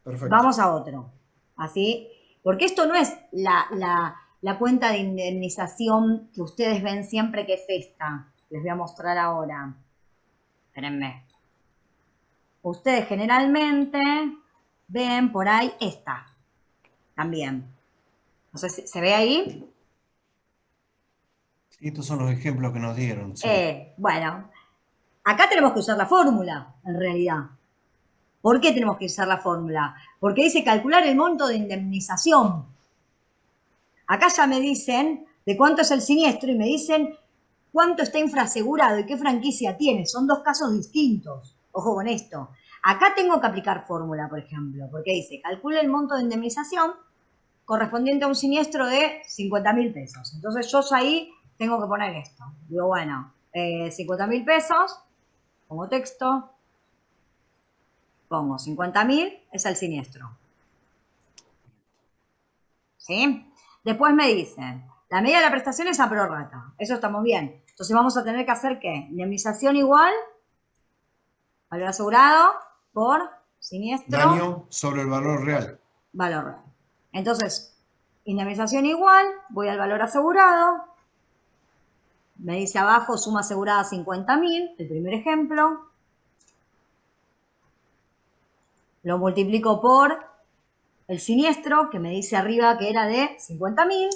Perfecto. Vamos a otro. Así, porque esto no es la cuenta de indemnización que ustedes ven siempre, que es esta. Les voy a mostrar ahora. Espérenme. Ustedes generalmente ven por ahí esta. También. No sé si se ve ahí. Sí, estos son los ejemplos que nos dieron. Sí. Bueno, acá tenemos que usar la fórmula, en realidad. ¿Por qué tenemos que usar la fórmula? Porque dice calcular el monto de indemnización. Acá ya me dicen de cuánto es el siniestro y me dicen cuánto está infrasegurado y qué franquicia tiene. Son dos casos distintos. Ojo con esto. Acá tengo que aplicar fórmula, por ejemplo, porque dice calcula el monto de indemnización correspondiente a un siniestro de 50.000 pesos. Entonces yo ya ahí tengo que poner esto. Digo, bueno, 50.000 pesos, pongo texto, pongo 50.000, es el siniestro. ¿Sí? Después me dicen, la medida de la prestación es a prorrata. Eso estamos bien. Entonces vamos a tener que hacer ¿qué? Indemnización igual, valor asegurado, por siniestro. Daño sobre el valor real. Valor real. Entonces, indemnización igual, voy al valor asegurado. Me dice abajo suma asegurada 50.000, el primer ejemplo. Lo multiplico por el siniestro, que me dice arriba que era de 50.000.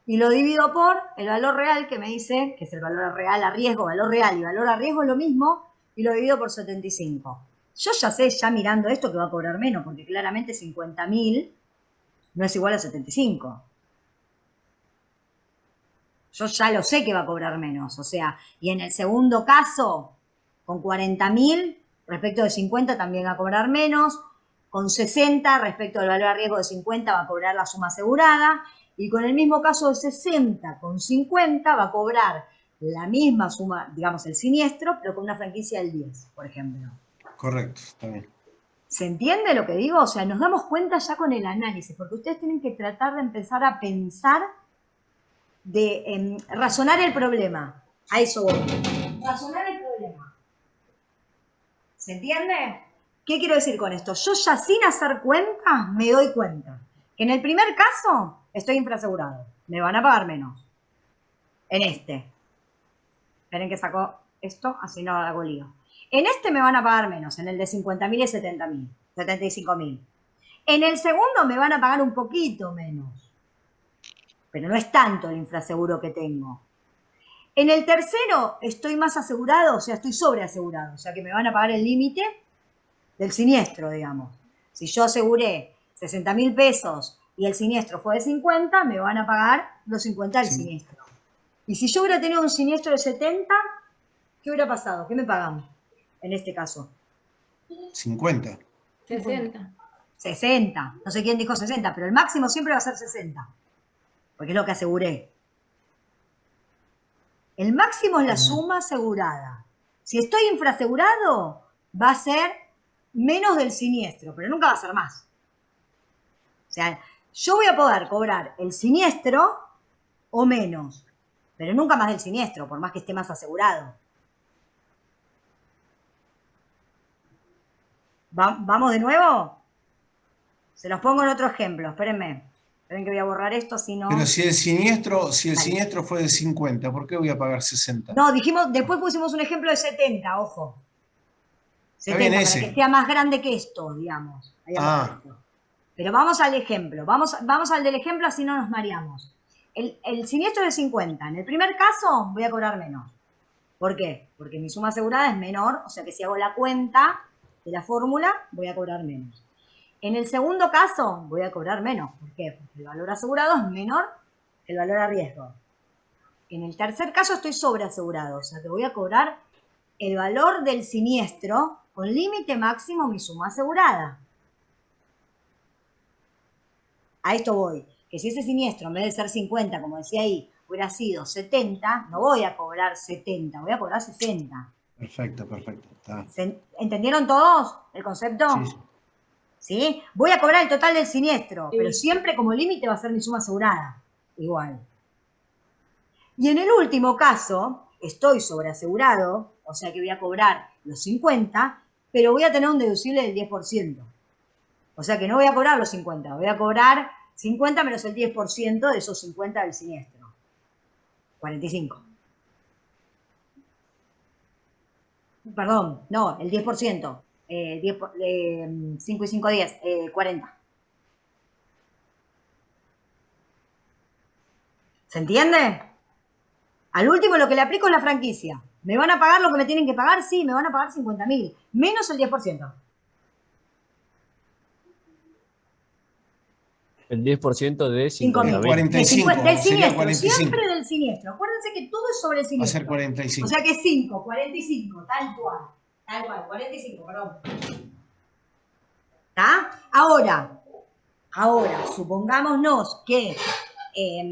Y lo divido por el valor real, que me dice que es el valor real a riesgo, valor real y valor a riesgo es lo mismo. Y lo divido por 75. Yo ya sé, ya mirando esto, que va a cobrar menos, porque claramente 50.000 no es igual a 75. Yo ya lo sé que va a cobrar menos. O sea, y en el segundo caso, con 40.000, respecto de 50 también va a cobrar menos. Con 60, respecto al valor a riesgo de 50, va a cobrar la suma asegurada. Y con el mismo caso de 60 con 50, va a cobrar la misma suma, digamos, el siniestro, pero con una franquicia del 10, por ejemplo. Correcto, está bien. ¿Se entiende lo que digo? O sea, nos damos cuenta ya con el análisis, porque ustedes tienen que tratar de empezar a pensar, de razonar el problema. A eso voy. Razonar el problema. ¿Se entiende? ¿Qué quiero decir con esto? Yo ya sin hacer cuentas me doy cuenta que en el primer caso estoy infrasegurado. Me van a pagar menos. En este. Esperen que saco esto, así no hago lío. En este me van a pagar menos, en el de 50.000 y 70.000, 75.000. En el segundo me van a pagar un poquito menos, pero no es tanto el infraseguro que tengo. En el tercero estoy más asegurado, o sea, estoy sobreasegurado, o sea que me van a pagar el límite del siniestro, digamos. Si yo aseguré 60.000 pesos y el siniestro fue de 50, me van a pagar los 50 del siniestro. Y si yo hubiera tenido un siniestro de 70, ¿qué hubiera pasado? ¿Qué me pagan en este caso? 50. 60. 60. No sé quién dijo 60, pero el máximo siempre va a ser 60. Porque es lo que aseguré. El máximo es la suma asegurada. Si estoy infrasegurado, va a ser menos del siniestro, pero nunca va a ser más. O sea, yo voy a poder cobrar el siniestro o menos, pero nunca más del siniestro, por más que esté más asegurado. ¿Vamos de nuevo? Se los pongo en otro ejemplo, espérenme. Esperen que voy a borrar esto, si no... Pero si el siniestro fue de 50, ¿por qué voy a pagar 60? No, después pusimos un ejemplo de 70, ojo. Está bien 70, ese. para que sea más grande que esto, digamos. Pero vamos al ejemplo. Vamos al del ejemplo, así no nos mareamos. El siniestro es de 50. En el primer caso voy a cobrar menos. ¿Por qué? Porque mi suma asegurada es menor, o sea que si hago la cuenta de la fórmula, voy a cobrar menos. En el segundo caso, voy a cobrar menos. ¿Por qué? Porque el valor asegurado es menor que el valor a riesgo. En el tercer caso estoy sobreasegurado, o sea que voy a cobrar el valor del siniestro con límite máximo mi suma asegurada. A esto voy, que si ese siniestro en vez de ser 50, como decía ahí, hubiera sido 70, no voy a cobrar 70, voy a cobrar 60. Perfecto. Está. ¿Entendieron todos el concepto? Sí. ¿Sí? Voy a cobrar el total del siniestro, Sí. pero siempre como límite va a ser mi suma asegurada. Igual. Y en el último caso, estoy sobreasegurado, o sea que voy a cobrar los 50, pero voy a tener un deducible del 10%. O sea que no voy a cobrar los 50, voy a cobrar 50 menos el 10% de esos 50 del siniestro. 45. Perdón, no, el 10%. 5 y 5, 10, 40. ¿Se entiende? Al último lo que le aplico es la franquicia. ¿Me van a pagar lo que me tienen que pagar? Sí, me van a pagar 50.000, menos el 10%. El 10% de 5.000. 50.000. 45. Del Sería siniestro, 45. siempre del siniestro. Acuérdense que todo es sobre el Va a siniestro. ser 45. O sea que 5, 45, tal cual. Tal cual, 45, perdón. ¿Está? Ahora, supongámonos que,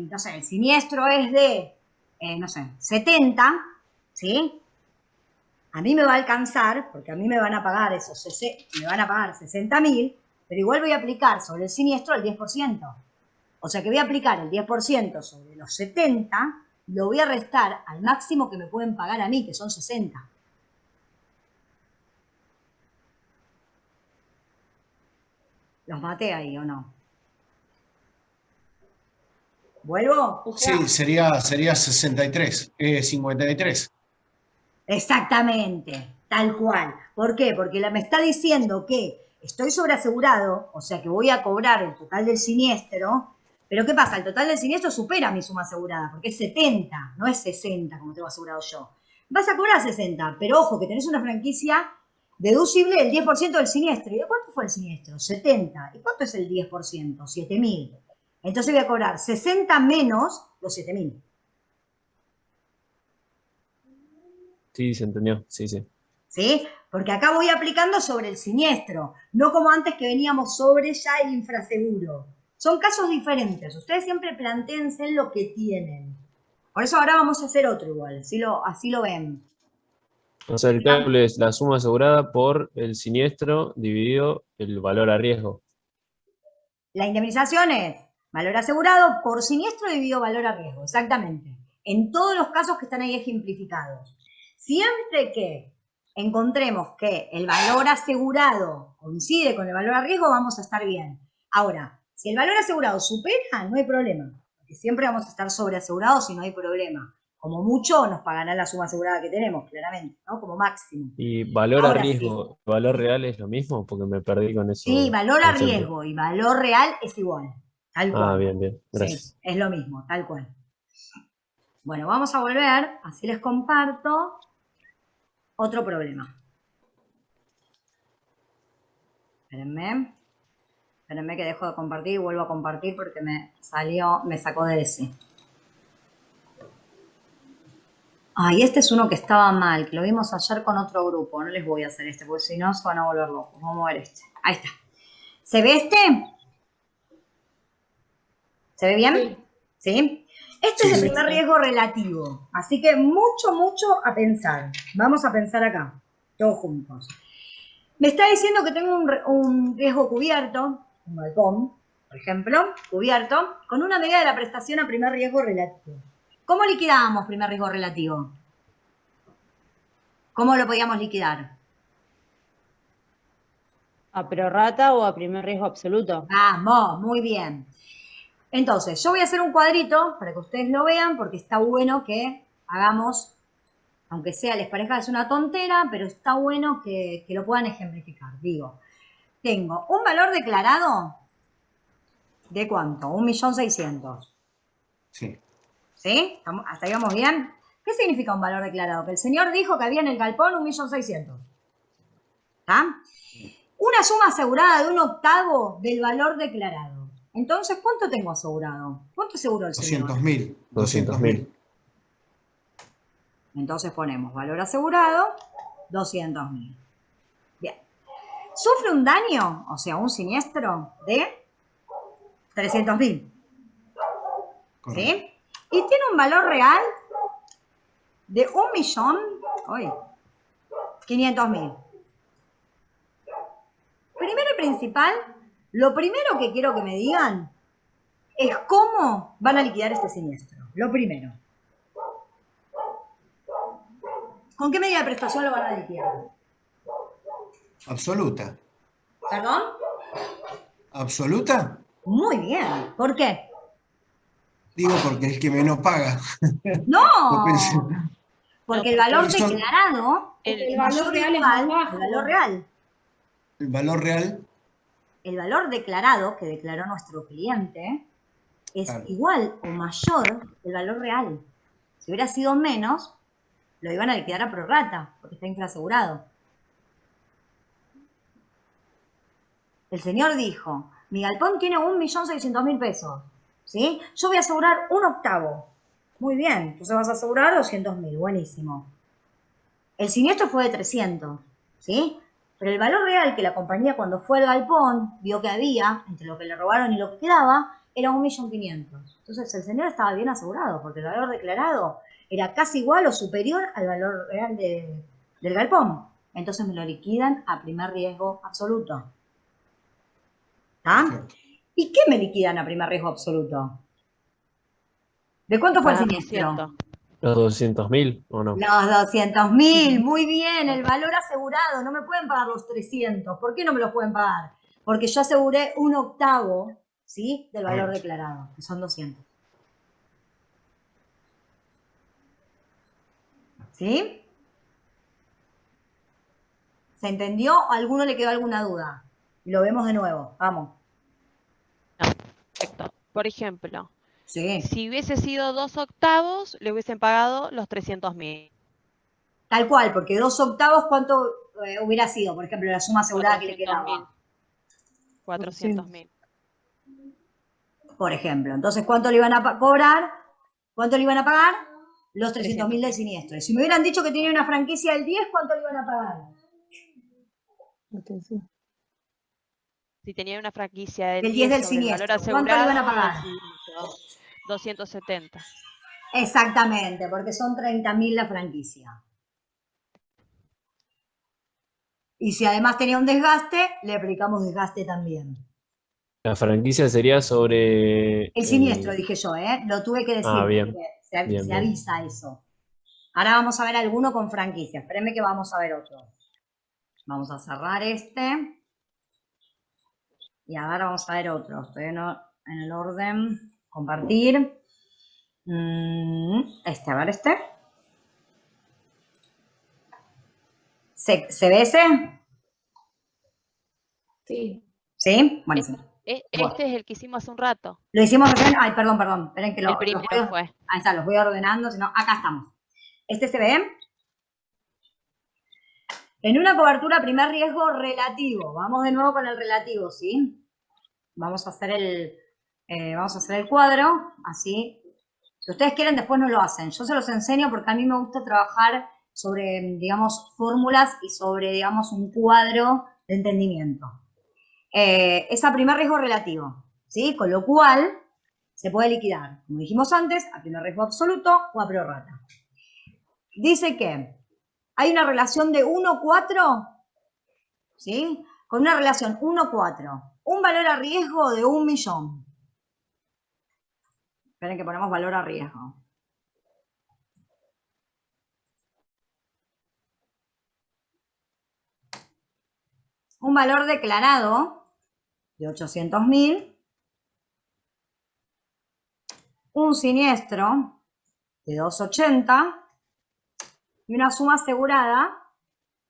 no sé, el siniestro es de, no sé, 70, ¿sí? A mí me va a alcanzar, porque a mí me van a pagar esos, me van a pagar 60.000, pero igual voy a aplicar sobre el siniestro el 10%. O sea que voy a aplicar el 10% sobre los 70, lo voy a restar al máximo que me pueden pagar a mí, que son 60. ¿Los maté ahí o no? ¿Vuelvo? O sea, Sí, sería 63, 53. Exactamente, tal cual. ¿Por qué? Porque me está diciendo que estoy sobreasegurado, o sea que voy a cobrar el total del siniestro, pero ¿qué pasa? El total del siniestro supera mi suma asegurada, porque es 70, no es 60 como tengo asegurado yo. Vas a cobrar 60, pero ojo que tenés una franquicia deducible del 10% del siniestro. ¿Y de cuánto fue el siniestro? 70. ¿Y cuánto es el 10%? 7.000. Entonces voy a cobrar 60 menos los 7.000. Sí, se entendió. Sí. ¿Sí? Porque acá voy aplicando sobre el siniestro, no como antes que veníamos sobre ya el infraseguro. Son casos diferentes. Ustedes siempre plantéense lo que tienen. Por eso ahora vamos a hacer otro igual, así lo ven. O sea, el cálculo es la suma asegurada por el siniestro dividido el valor a riesgo. La indemnización es valor asegurado por siniestro dividido valor a riesgo, exactamente. En todos los casos que están ahí ejemplificados. Siempre que encontremos que el valor asegurado coincide con el valor a riesgo, vamos a estar bien. Ahora, si el valor asegurado supera, no hay problema, porque siempre vamos a estar sobreasegurados y no hay problema. Como mucho nos pagarán la suma asegurada que tenemos, claramente, ¿no? Como máximo. ¿Y valor Ahora a riesgo, valor real es lo mismo? Porque me perdí con eso. Sí, valor a riesgo y valor real es igual, tal cual. Ah, bien, gracias. Sí, es lo mismo, tal cual. Bueno, vamos a volver, así les comparto otro problema. Espérenme que dejo de compartir y vuelvo a compartir porque me sacó de ese. Ay, este es uno que estaba mal, que lo vimos ayer con otro grupo. No les voy a hacer este, porque si no se van a volver locos. Vamos a ver este. Ahí está. ¿Se ve este? ¿Se ve bien? ¿Sí? Este es el primer riesgo relativo. Así que mucho a pensar. Vamos a pensar acá, todos juntos. Me está diciendo que tengo un riesgo cubierto, un balcón, por ejemplo, cubierto, con una medida de la prestación a primer riesgo relativo. ¿Cómo liquidábamos primer riesgo relativo? ¿Cómo lo podíamos liquidar? ¿A prorrata o a primer riesgo absoluto? Vamos, muy bien. Entonces, yo voy a hacer un cuadrito para que ustedes lo vean, porque está bueno que hagamos, aunque sea, les parezca que es una tontera, pero está bueno que lo puedan ejemplificar. Digo, tengo un valor declarado de ¿cuánto? 1.600.000. Sí. ¿Sí? ¿Hasta ahí vamos bien? ¿Qué significa un valor declarado? Que el señor dijo que había en el galpón 1.600.000. ¿Está? Una suma asegurada de 1/8 del valor declarado. Entonces, ¿cuánto tengo asegurado? ¿Cuánto aseguró el señor? 200.000. 200.000. Entonces ponemos valor asegurado, 200.000. Bien. Sufre un daño, o sea, un siniestro de 300.000. Correcto. ¿Sí? Y tiene un valor real de 1.500.000. Primero y principal, lo primero que quiero que me digan es cómo van a liquidar este siniestro. Lo primero. ¿Con qué medida de prestación lo van a liquidar? Absoluta. ¿Perdón? ¿Absoluta? Muy bien. ¿Por qué? Digo porque es el que menos paga. No, Yo pensé, porque el valor porque son- declarado El mayor valor o real es más igual bajo. al valor real. el valor real, El valor declarado que declaró nuestro cliente es Claro. igual o mayor el valor real. Si hubiera sido menos, lo iban a liquidar a prorrata, porque está infraasegurado. El señor dijo, mi galpón tiene 1.600.000 pesos, ¿sí? Yo voy a asegurar 1/8. Muy bien, entonces vas a asegurar 200.000, buenísimo. El siniestro fue de 300, ¿sí? Pero el valor real que la compañía cuando fue al galpón vio que había, entre lo que le robaron y lo que quedaba, era 1.500.000. Entonces el señor estaba bien asegurado, porque el valor declarado era casi igual o superior al valor real del galpón. Entonces me lo liquidan a primer riesgo absoluto. ¿Está? Perfecto. ¿Y qué me liquidan a primer riesgo absoluto? ¿De cuánto fue el Pagar siniestro? 200. ¿Los 200.000 o no? Los 200.000, muy bien, el valor asegurado, no me pueden pagar los 300. ¿Por qué no me los pueden pagar? Porque yo aseguré 1/8, ¿sí? Del valor Correcto. declarado, que son 200. ¿Sí? ¿Se entendió? ¿A alguno le quedó alguna duda? Lo vemos de nuevo, vamos. Perfecto. Por ejemplo, Sí, si hubiese sido 2/8, le hubiesen pagado los 300.000. tal cual, porque 2/8, ¿cuánto hubiera sido? Por ejemplo, la suma asegurada que le 400.000. quedaba. 400.000. Por ejemplo. Entonces, ¿cuánto le iban a cobrar? ¿Cuánto le iban a pagar? Los 300.000 del siniestro. Y si me hubieran dicho que tenía una franquicia del 10, ¿cuánto le iban a pagar? Si tenía una franquicia del Del 10 del 10 sobre el valor siniestro. ¿Cuánto le iban a asegurado, pagar? 270. Exactamente, porque son 30.000 la franquicia. Y si además tenía un desgaste, le aplicamos desgaste también. La franquicia sería sobre... El siniestro, dije yo, ¿eh? Lo tuve que decir, Ah, bien. porque Bien, se bien. avisa eso. Ahora vamos a ver alguno con franquicia. Espérenme que vamos a ver otro. Vamos a cerrar este. Y ahora vamos a ver otro. Estoy en el orden. Compartir. A ver este. ¿Se ve ese? Sí. ¿Sí? Buenísimo. Este es el que hicimos hace un rato. Lo hicimos recién. Ay, perdón. Esperen que El primero fue. Ahí está, los voy ordenando. Si no, acá estamos. Este se ve. En una cobertura primer riesgo relativo. Vamos de nuevo con el relativo, ¿sí? Vamos a hacer el cuadro, así. Si ustedes quieren, después no lo hacen. Yo se los enseño porque a mí me gusta trabajar sobre, digamos, fórmulas y sobre, digamos, un cuadro de entendimiento. Es a primer riesgo relativo, ¿sí? Con lo cual, se puede liquidar, como dijimos antes, a primer riesgo absoluto o a prorrata. Dice que hay una relación de 1,4, ¿sí? Con una relación 1,4. Un valor a riesgo de 1.000.000. Esperen que ponemos valor a riesgo. un valor declarado de 800.000, un siniestro de 280 y una suma asegurada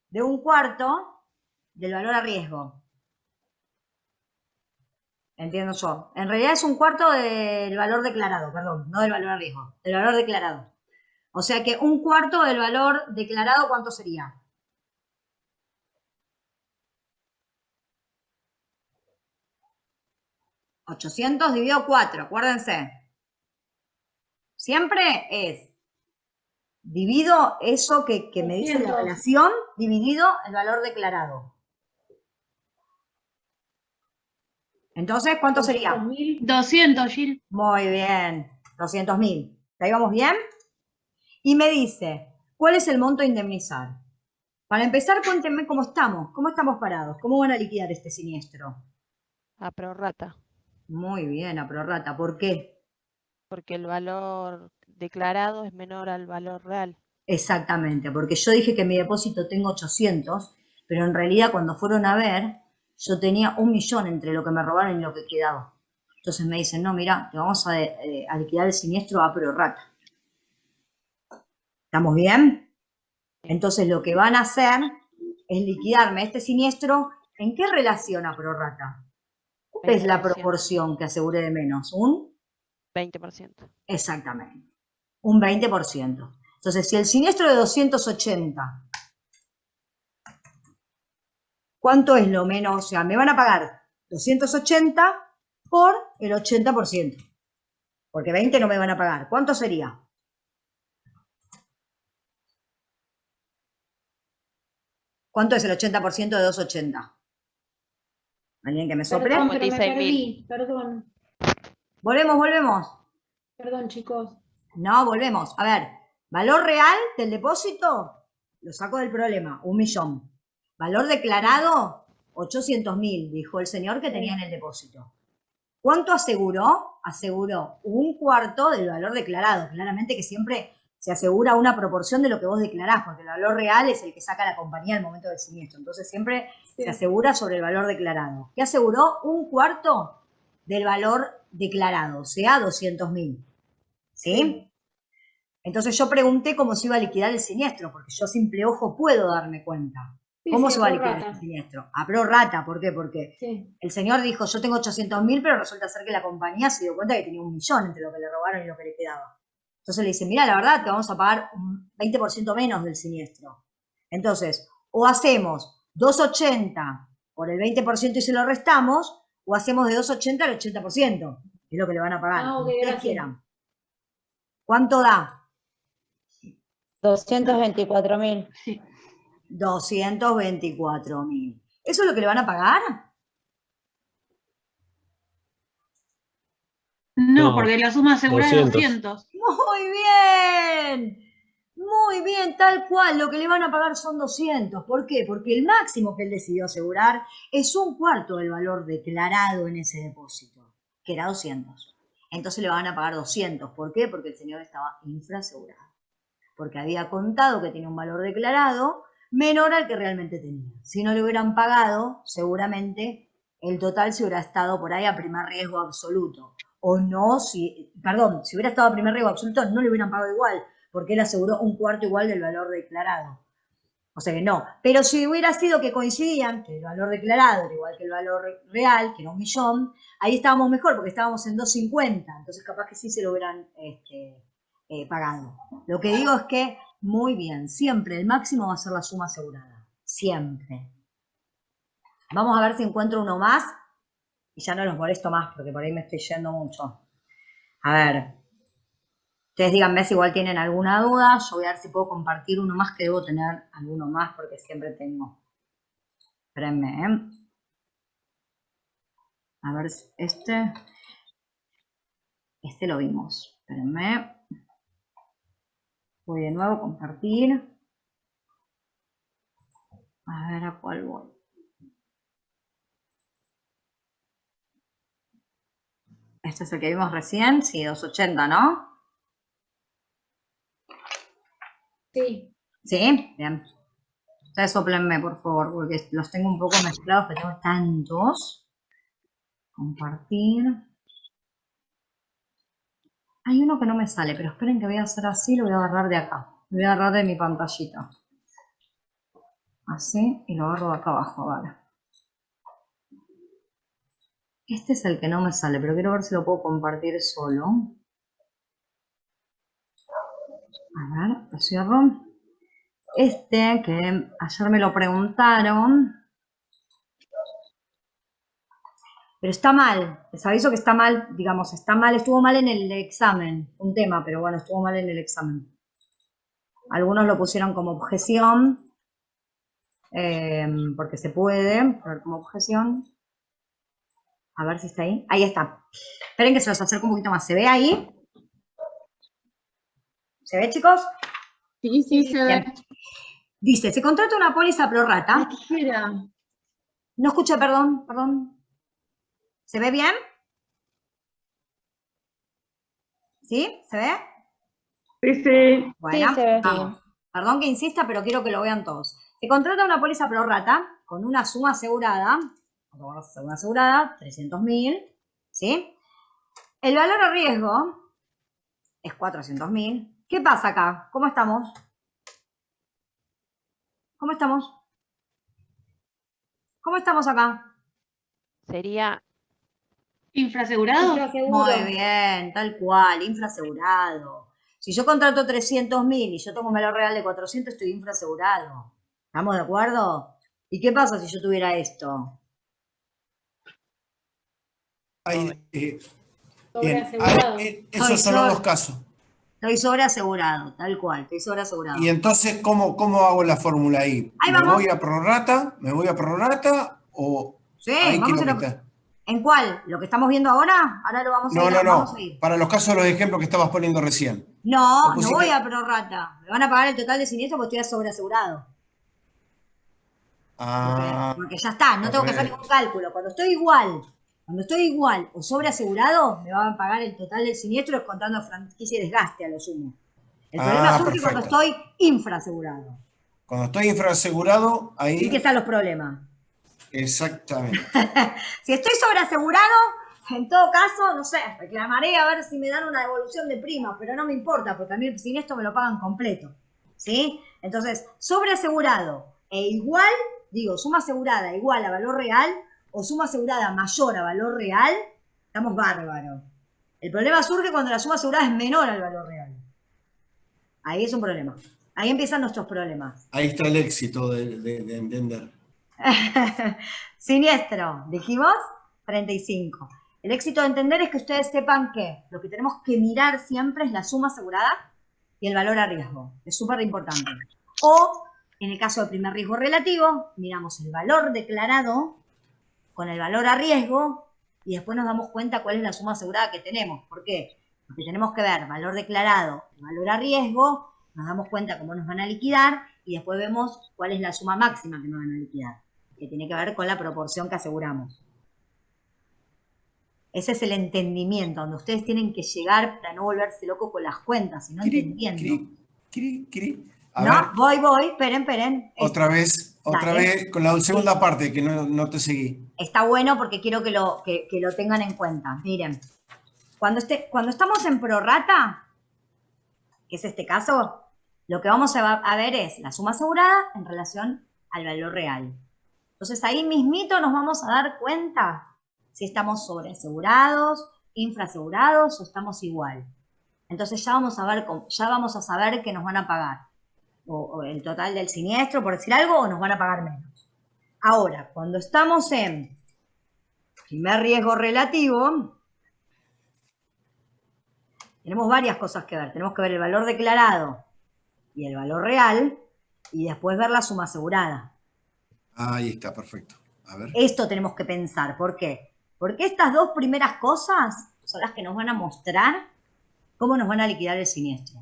de 1/4 del valor a riesgo. Entiendo yo. En realidad es 1/4 del valor declarado, perdón, no del valor a riesgo, del valor declarado. O sea que 1/4 del valor declarado, ¿cuánto sería? $800 dividido 4, acuérdense. Siempre es divido eso que me dice la 200. relación, dividido el valor declarado. Entonces, ¿cuánto sería? 200.000. 200, Gil. Muy bien, 200.000. ¿Ahí vamos bien? Y me dice, ¿cuál es el monto a indemnizar? Para empezar, cuéntenme cómo estamos parados, cómo van a liquidar este siniestro. A prorrata, Muy bien, a prorrata. ¿Por qué? porque el valor declarado es menor al valor real. Exactamente, porque yo dije que en mi depósito tengo 800, pero en realidad cuando fueron a ver, yo tenía 1.000.000 entre lo que me robaron y lo que quedaba. Entonces me dicen, no, mira, te vamos a liquidar el siniestro a prorrata. ¿Estamos bien? Entonces lo que van a hacer es liquidarme este siniestro. ¿En qué relación a prorrata? ¿Cuál es la 20%. proporción que asegure de menos? ¿Un? 20%. Exactamente, un 20%. Entonces, si el siniestro de 280, ¿cuánto es lo menos? O sea, me van a pagar 280 por el 80%, porque 20 no me van a pagar. ¿Cuánto sería? ¿Cuánto es el 80% de 280? ¿Alguien que me sople? Perdón, pero me 56.000. perdí. Perdón. Volvemos. Perdón, chicos. No, volvemos. A ver, valor real del depósito, lo saco del problema, 1.000.000. Valor declarado, 800.000, dijo el señor que tenía en el depósito. ¿Cuánto aseguró? Aseguró 1/4 del valor declarado. Claramente que siempre se asegura una proporción de lo que vos declarás, porque el valor real es el que saca la compañía al momento del siniestro. Entonces siempre se asegura sobre el valor declarado. ¿Qué aseguró? 1/4 del valor declarado, o sea, 200.000. ¿Sí? Entonces yo pregunté cómo se iba a liquidar el siniestro, porque yo a simple ojo puedo darme cuenta. ¿Cómo se va a liquidar el siniestro? A prorrata, ¿por qué? Porque el señor dijo, yo tengo 800.000, pero resulta ser que la compañía se dio cuenta que tenía 1.000.000 entre lo que le robaron y lo que le quedaba. Entonces le dice, mira, la verdad, te vamos a pagar un 20% menos del siniestro. Entonces, o hacemos 280 por el 20% y se lo restamos, o hacemos de 280 al 80%, que es lo que le van a pagar, como ustedes quieran. ¿Cuánto da? 224.000. Sí. 224.000. ¿Eso es lo que le van a pagar? No, porque la suma asegurada es 200. 200. Muy bien, tal cual, lo que le van a pagar son 200. ¿Por qué? Porque el máximo que él decidió asegurar es 1/4 del valor declarado en ese depósito, que era 200. Entonces le van a pagar 200. ¿Por qué? Porque el señor estaba infraasegurado. Porque había contado que tenía un valor declarado menor al que realmente tenía. Si no le hubieran pagado, seguramente el total se hubiera estado por ahí a primer riesgo absoluto. O no, si hubiera estado a primer riesgo absoluto, no le hubieran pagado igual, porque él aseguró 1/4 igual del valor declarado. O sea que no. Pero si hubiera sido que coincidían, que el valor declarado era igual que el valor real, que era 1.000.000, ahí estábamos mejor, porque estábamos en 250. Entonces capaz que sí se lo hubieran pagado. Lo que digo es que, muy bien, siempre el máximo va a ser la suma asegurada. Siempre. Vamos a ver si encuentro uno más y ya no los molesto más porque por ahí me estoy yendo mucho. A ver. Ustedes díganme si igual tienen alguna duda. Yo voy a ver si puedo compartir uno más, que debo tener alguno más porque siempre tengo. Espérenme, ¿eh? A ver, este lo vimos. Espérenme. Voy de nuevo a compartir. A ver a cuál voy. Este es el que vimos recién. Sí, 280, ¿no? Sí. Sí, bien. Ustedes soplenme, por favor, porque los tengo un poco mezclados, que tengo tantos. Compartir. Hay uno que no me sale, pero esperen que voy a hacer así, lo voy a agarrar de acá. Lo voy a agarrar de mi pantallita. Así, y lo agarro de acá abajo, vale. Este es el que no me sale, pero quiero ver si lo puedo compartir solo. A ver, lo cierro. Este, que ayer me lo preguntaron. Pero está mal, les aviso que está mal, digamos, está mal, estuvo mal en el examen, un tema, pero bueno, estuvo mal en el examen. Algunos lo pusieron como objeción, porque se puede poner como objeción. A ver si está ahí. Ahí está. Esperen que se los acerco un poquito más. ¿Se ve ahí? ¿Se ve, chicos? Sí, sí, se ve. Bien. Dice, se contrata una póliza prorrata. La tijera. No escuché, perdón. ¿Se ve bien? ¿Sí? ¿Se ve? Sí, sí. Bueno, Sí, se ve. vamos. Perdón que insista, pero quiero que lo vean todos. Se contrata una póliza prorrata con una suma asegurada, 300.000, ¿sí? El valor a riesgo es 400.000. ¿Qué pasa acá? ¿Cómo estamos? ¿Cómo estamos? ¿Cómo estamos acá? Sería ¿Infrasegurado? Muy bien, tal cual, infrasegurado. Si yo contrato 300.000 y yo tengo un valor real de 400, estoy infrasegurado. ¿Estamos de acuerdo? ¿Y qué pasa si yo tuviera esto? Sobreasegurado. Esos son los dos casos. Estoy sobreasegurado, tal cual, estoy sobreasegurado. Y entonces, ¿cómo hago la fórmula ahí? Ahí ¿Me vamos. voy a prorrata o Sí, ahí vamos quiero a meter? ¿En cuál? ¿Lo que estamos viendo ahora? Ahora lo vamos a No, ir. no, Vamos no. a ir. Para los casos de los ejemplos que estabas poniendo recién. No, Lo no pusiste- voy a prorrata. Me van a pagar el total de siniestro porque estoy sobreasegurado. Ah, Porque ya está, no tengo que hacer ningún cálculo. Cuando estoy igual o sobreasegurado, me van a pagar el total del siniestro descontando franquicia y desgaste a lo sumo. El problema surge cuando perfecto. estoy infrasegurado. Cuando estoy infrasegurado, ¿Y qué ahí están los problemas? exactamente. Si estoy sobreasegurado, en todo caso, no sé, reclamaré a ver si me dan una devolución de prima, pero no me importa, porque a mí el siniestro me lo pagan completo. ¿Sí? Entonces, sobreasegurado e igual, digo, suma asegurada igual a valor real o suma asegurada mayor a valor real, estamos bárbaros. El problema surge cuando la suma asegurada es menor al valor real. Ahí es un problema. Ahí empiezan nuestros problemas. Ahí está el éxito de entender. Siniestro, dijimos 35. El éxito de entender es que ustedes sepan que lo que tenemos que mirar siempre es la suma asegurada y el valor a riesgo. Es súper importante. O, en el caso del primer riesgo relativo, miramos el valor declarado con el valor a riesgo y después nos damos cuenta cuál es la suma asegurada que tenemos. ¿Por qué? Porque tenemos que ver valor declarado y valor a riesgo, nos damos cuenta cómo nos van a liquidar y después vemos cuál es la suma máxima que nos van a liquidar, que tiene que ver con la proporción que aseguramos. Ese es el entendimiento, donde ustedes tienen que llegar para no volverse locos con las cuentas, sino entendiendo. A No, ver, voy, esperen. otra vez, con la segunda parte que no te seguí. Está bueno porque quiero que lo tengan en cuenta. Miren, cuando estamos en prorrata, que es este caso, lo que vamos a ver es la suma asegurada en relación al valor real. Entonces ahí mismito nos vamos a dar cuenta si estamos sobreasegurados, infraasegurados o estamos igual. Entonces ya vamos a saber que nos van a pagar o el total del siniestro, por decir algo, o nos van a pagar menos. Ahora, cuando estamos en primer riesgo relativo, tenemos varias cosas que ver. Tenemos que ver el valor declarado y el valor real y después ver la suma asegurada. Ahí está, perfecto. A ver. Esto tenemos que pensar. ¿Por qué? Porque estas dos primeras cosas son las que nos van a mostrar cómo nos van a liquidar el siniestro.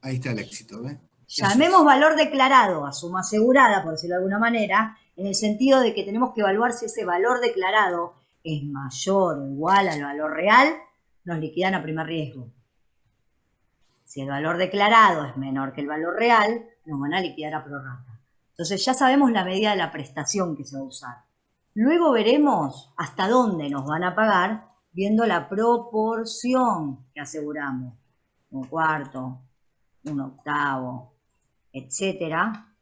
Ahí está el éxito, ¿ves? Llamemos valor declarado a suma asegurada, por decirlo de alguna manera, en el sentido de que tenemos que evaluar si ese valor declarado es mayor o igual al valor real, nos liquidan a primer riesgo. Si el valor declarado es menor que el valor real, nos van a liquidar a prorrata. Entonces ya sabemos la medida de la prestación que se va a usar. Luego veremos hasta dónde nos van a pagar viendo la proporción que aseguramos. 1/4, 1/8, etcétera.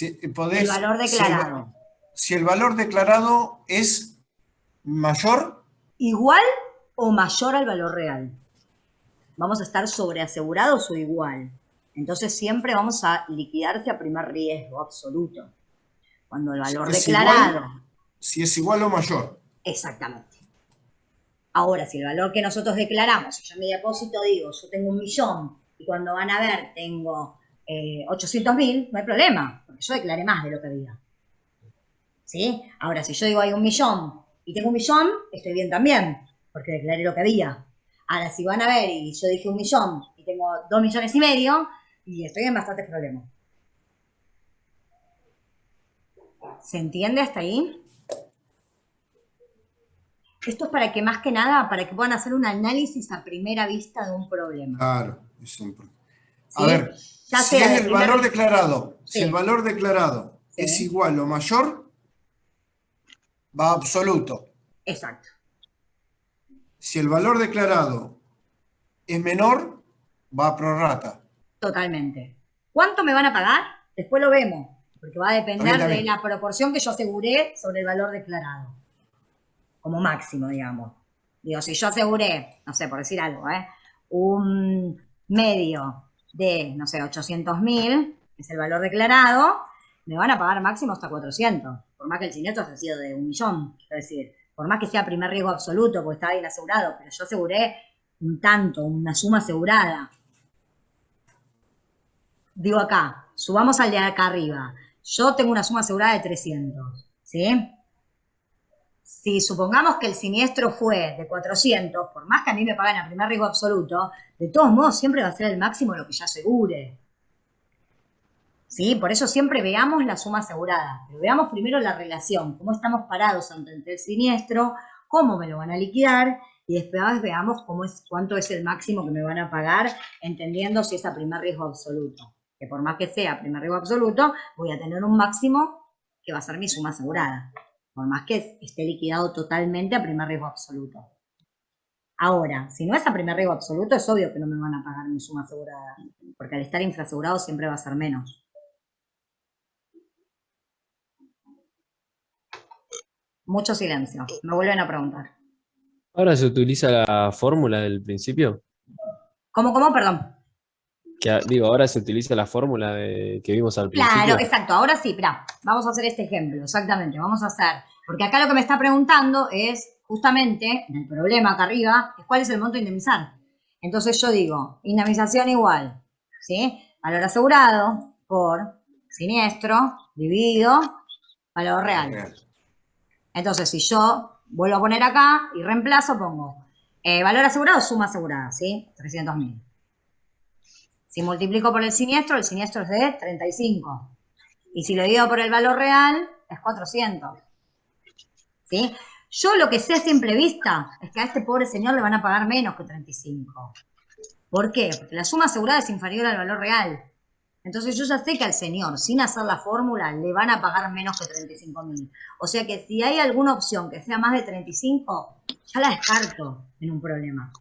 El valor declarado. Si el valor declarado es mayor. Igual o mayor al valor real. Vamos a estar sobreasegurados o igual. Entonces siempre vamos a liquidarse a primer riesgo absoluto. Cuando el valor declarado... Si es igual o mayor. Exactamente. Ahora, si el valor que nosotros declaramos, si yo en mi depósito digo, yo tengo 1.000.000 y cuando van a ver tengo 800.000, no hay problema, porque yo declaré más de lo que había. ¿Sí? Ahora, si yo digo hay 1.000.000 y tengo 1.000.000, estoy bien también, porque declaré lo que había. Ahora, si van a ver y yo dije 1.000.000 y tengo 2,5 millones, y estoy en bastantes problemas. ¿Se entiende hasta ahí? Esto es para que más que nada, para que puedan hacer un análisis a primera vista de un problema. Claro, es importante. ¿Sí? A ver, Ya si sea es el valor declarado, Sí. si el valor declarado Sí. es igual o mayor, va a absoluto. Exacto. Si el valor declarado es menor, va a prorrata. Totalmente. ¿Cuánto me van a pagar? Después lo vemos, porque va a depender Está de bien. la proporción que yo aseguré sobre el valor declarado. Como máximo, digamos. Digo, si yo aseguré, no sé, por decir algo, un medio de, no sé, 800.000, que es el valor declarado, me van a pagar máximo hasta 400, por más que el siniestro haya sido de 1.000.000, es decir, por más que sea primer riesgo absoluto, porque estaba bien asegurado, pero yo aseguré un tanto, una suma asegurada. Digo acá, subamos al de acá arriba. Yo tengo una suma asegurada de 300, ¿sí? Si supongamos que el siniestro fue de 400, por más que a mí me paguen a primer riesgo absoluto, de todos modos siempre va a ser el máximo lo que ya asegure. ¿Sí? Por eso siempre veamos la suma asegurada, pero veamos primero la relación, cómo estamos parados ante el siniestro, cómo me lo van a liquidar y después veamos cuánto es el máximo que me van a pagar, entendiendo si es a primer riesgo absoluto. Que por más que sea primer riesgo absoluto, voy a tener un máximo que va a ser mi suma asegurada, por más que esté liquidado totalmente a primer riesgo absoluto. Ahora, si no es a primer riesgo absoluto, es obvio que no me van a pagar mi suma asegurada, porque al estar infraasegurado siempre va a ser menos. Mucho silencio. Me vuelven a preguntar. ¿Ahora se utiliza la fórmula del principio? ¿Cómo? Perdón. Ahora se utiliza la fórmula que vimos al principio. Claro, exacto. Ahora sí, mirá, vamos a hacer este ejemplo, exactamente. Vamos a hacer, porque acá lo que me está preguntando es justamente, el problema acá arriba, es cuál es el monto a indemnizar. Entonces yo digo, indemnización igual, ¿sí? Valor asegurado por siniestro dividido valor real. Entonces, si yo vuelvo a poner acá y reemplazo, pongo valor asegurado, suma asegurada, ¿sí? 300.000. Si multiplico por el siniestro es de 35. Y si lo divido por el valor real, es 400. ¿Sí? Yo lo que sé a simple vista es que a este pobre señor le van a pagar menos que 35. ¿Por qué? Porque la suma asegurada es inferior al valor real. Entonces yo ya sé que al señor, sin hacer la fórmula, le van a pagar menos que 35.000. O sea que si hay alguna opción que sea más de 35, ya la descarto en un problema.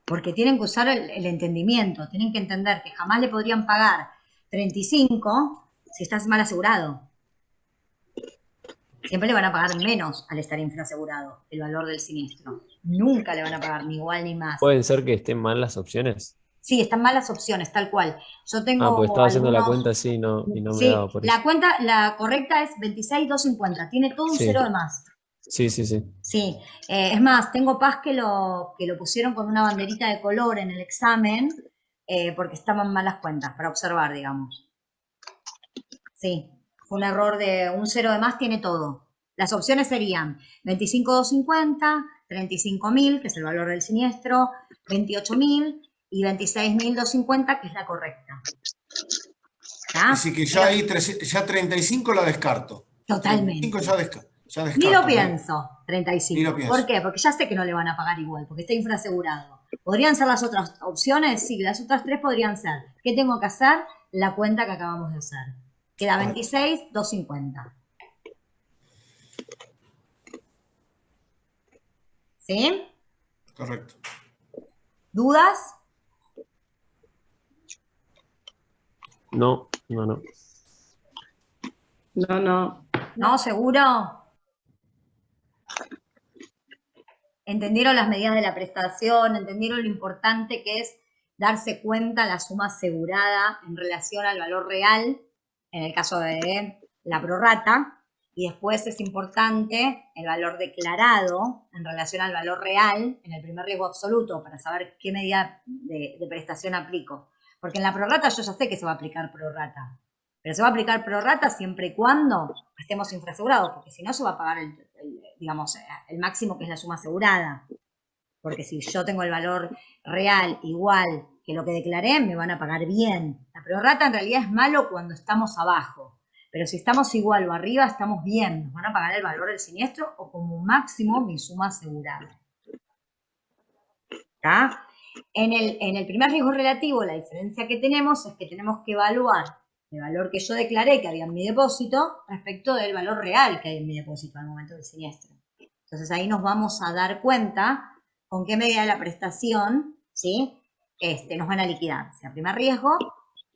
Porque tienen que usar el entendimiento, tienen que entender que jamás le podrían pagar 35 si estás mal asegurado. Siempre le van a pagar menos al estar infraasegurado el valor del siniestro. Nunca le van a pagar ni igual ni más. ¿Pueden ser que estén mal las opciones? Sí, están mal las opciones, tal cual. Yo tengo Pues estaba haciendo la algunos- cuenta así y no me Sí, daba por eso. la cuenta, la correcta es 26.250. Tiene todo un Sí. cero de más. Sí. Sí, es más, tengo paz que lo pusieron con una banderita de color en el examen porque estaban mal las cuentas, para observar, digamos. Sí, fue un error de un cero de más, tiene todo. Las opciones serían 25.250, 35.000, que es el valor del siniestro, 28.000 y 26.250, que es la correcta. ¿Está? Así que ya ahí ya 35 la descarto. Totalmente. 35 ya descarto. Ni lo pienso, 35. Ni lo pienso. ¿Por qué? Porque ya sé que no le van a pagar igual, porque está infraasegurado. ¿Podrían ser las otras opciones? Sí, las otras 3 podrían ser. ¿Qué tengo que hacer? La cuenta que acabamos de hacer. Queda 26, 250. ¿Sí? Correcto. ¿Dudas? No. No. ¿No? ¿Seguro? ¿Entendieron las medidas de la prestación? ¿Entendieron lo importante que es darse cuenta la suma asegurada en relación al valor real, en el caso de la prorrata? Y después es importante el valor declarado en relación al valor real en el primer riesgo absoluto para saber qué medida de prestación aplico. Porque en la prorrata yo ya sé que se va a aplicar prorrata. Pero se va a aplicar prorrata siempre y cuando estemos infrasegurados, porque si no se va a pagar el máximo que es la suma asegurada. Porque si yo tengo el valor real igual que lo que declaré, me van a pagar bien. La prorrata en realidad es malo cuando estamos abajo. Pero si estamos igual o arriba, estamos bien. Nos van a pagar el valor del siniestro o como máximo mi suma asegurada. ¿Está? En el primer riesgo relativo, la diferencia que tenemos es que tenemos que evaluar el valor que yo declaré que había en mi depósito respecto del valor real que hay en mi depósito al momento del siniestro. Entonces ahí nos vamos a dar cuenta con qué medida de la prestación, ¿sí? Nos van a liquidar, sea primer riesgo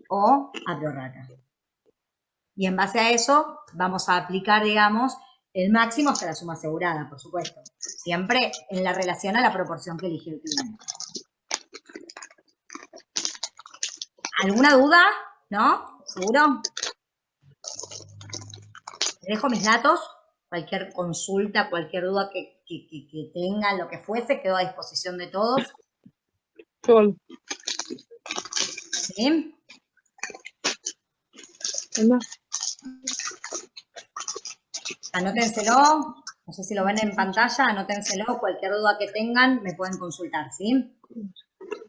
o a prorrata. Y en base a eso vamos a aplicar, digamos, el máximo hasta la suma asegurada, por supuesto. Siempre en la relación a la proporción que eligió el cliente. ¿Alguna duda? ¿No? ¿Seguro? Les dejo mis datos. Cualquier consulta, cualquier duda que tengan, lo que fuese, quedo a disposición de todos. ¿Sí? Anótenselo, no sé si lo ven en pantalla, anótenselo, cualquier duda que tengan me pueden consultar, ¿sí?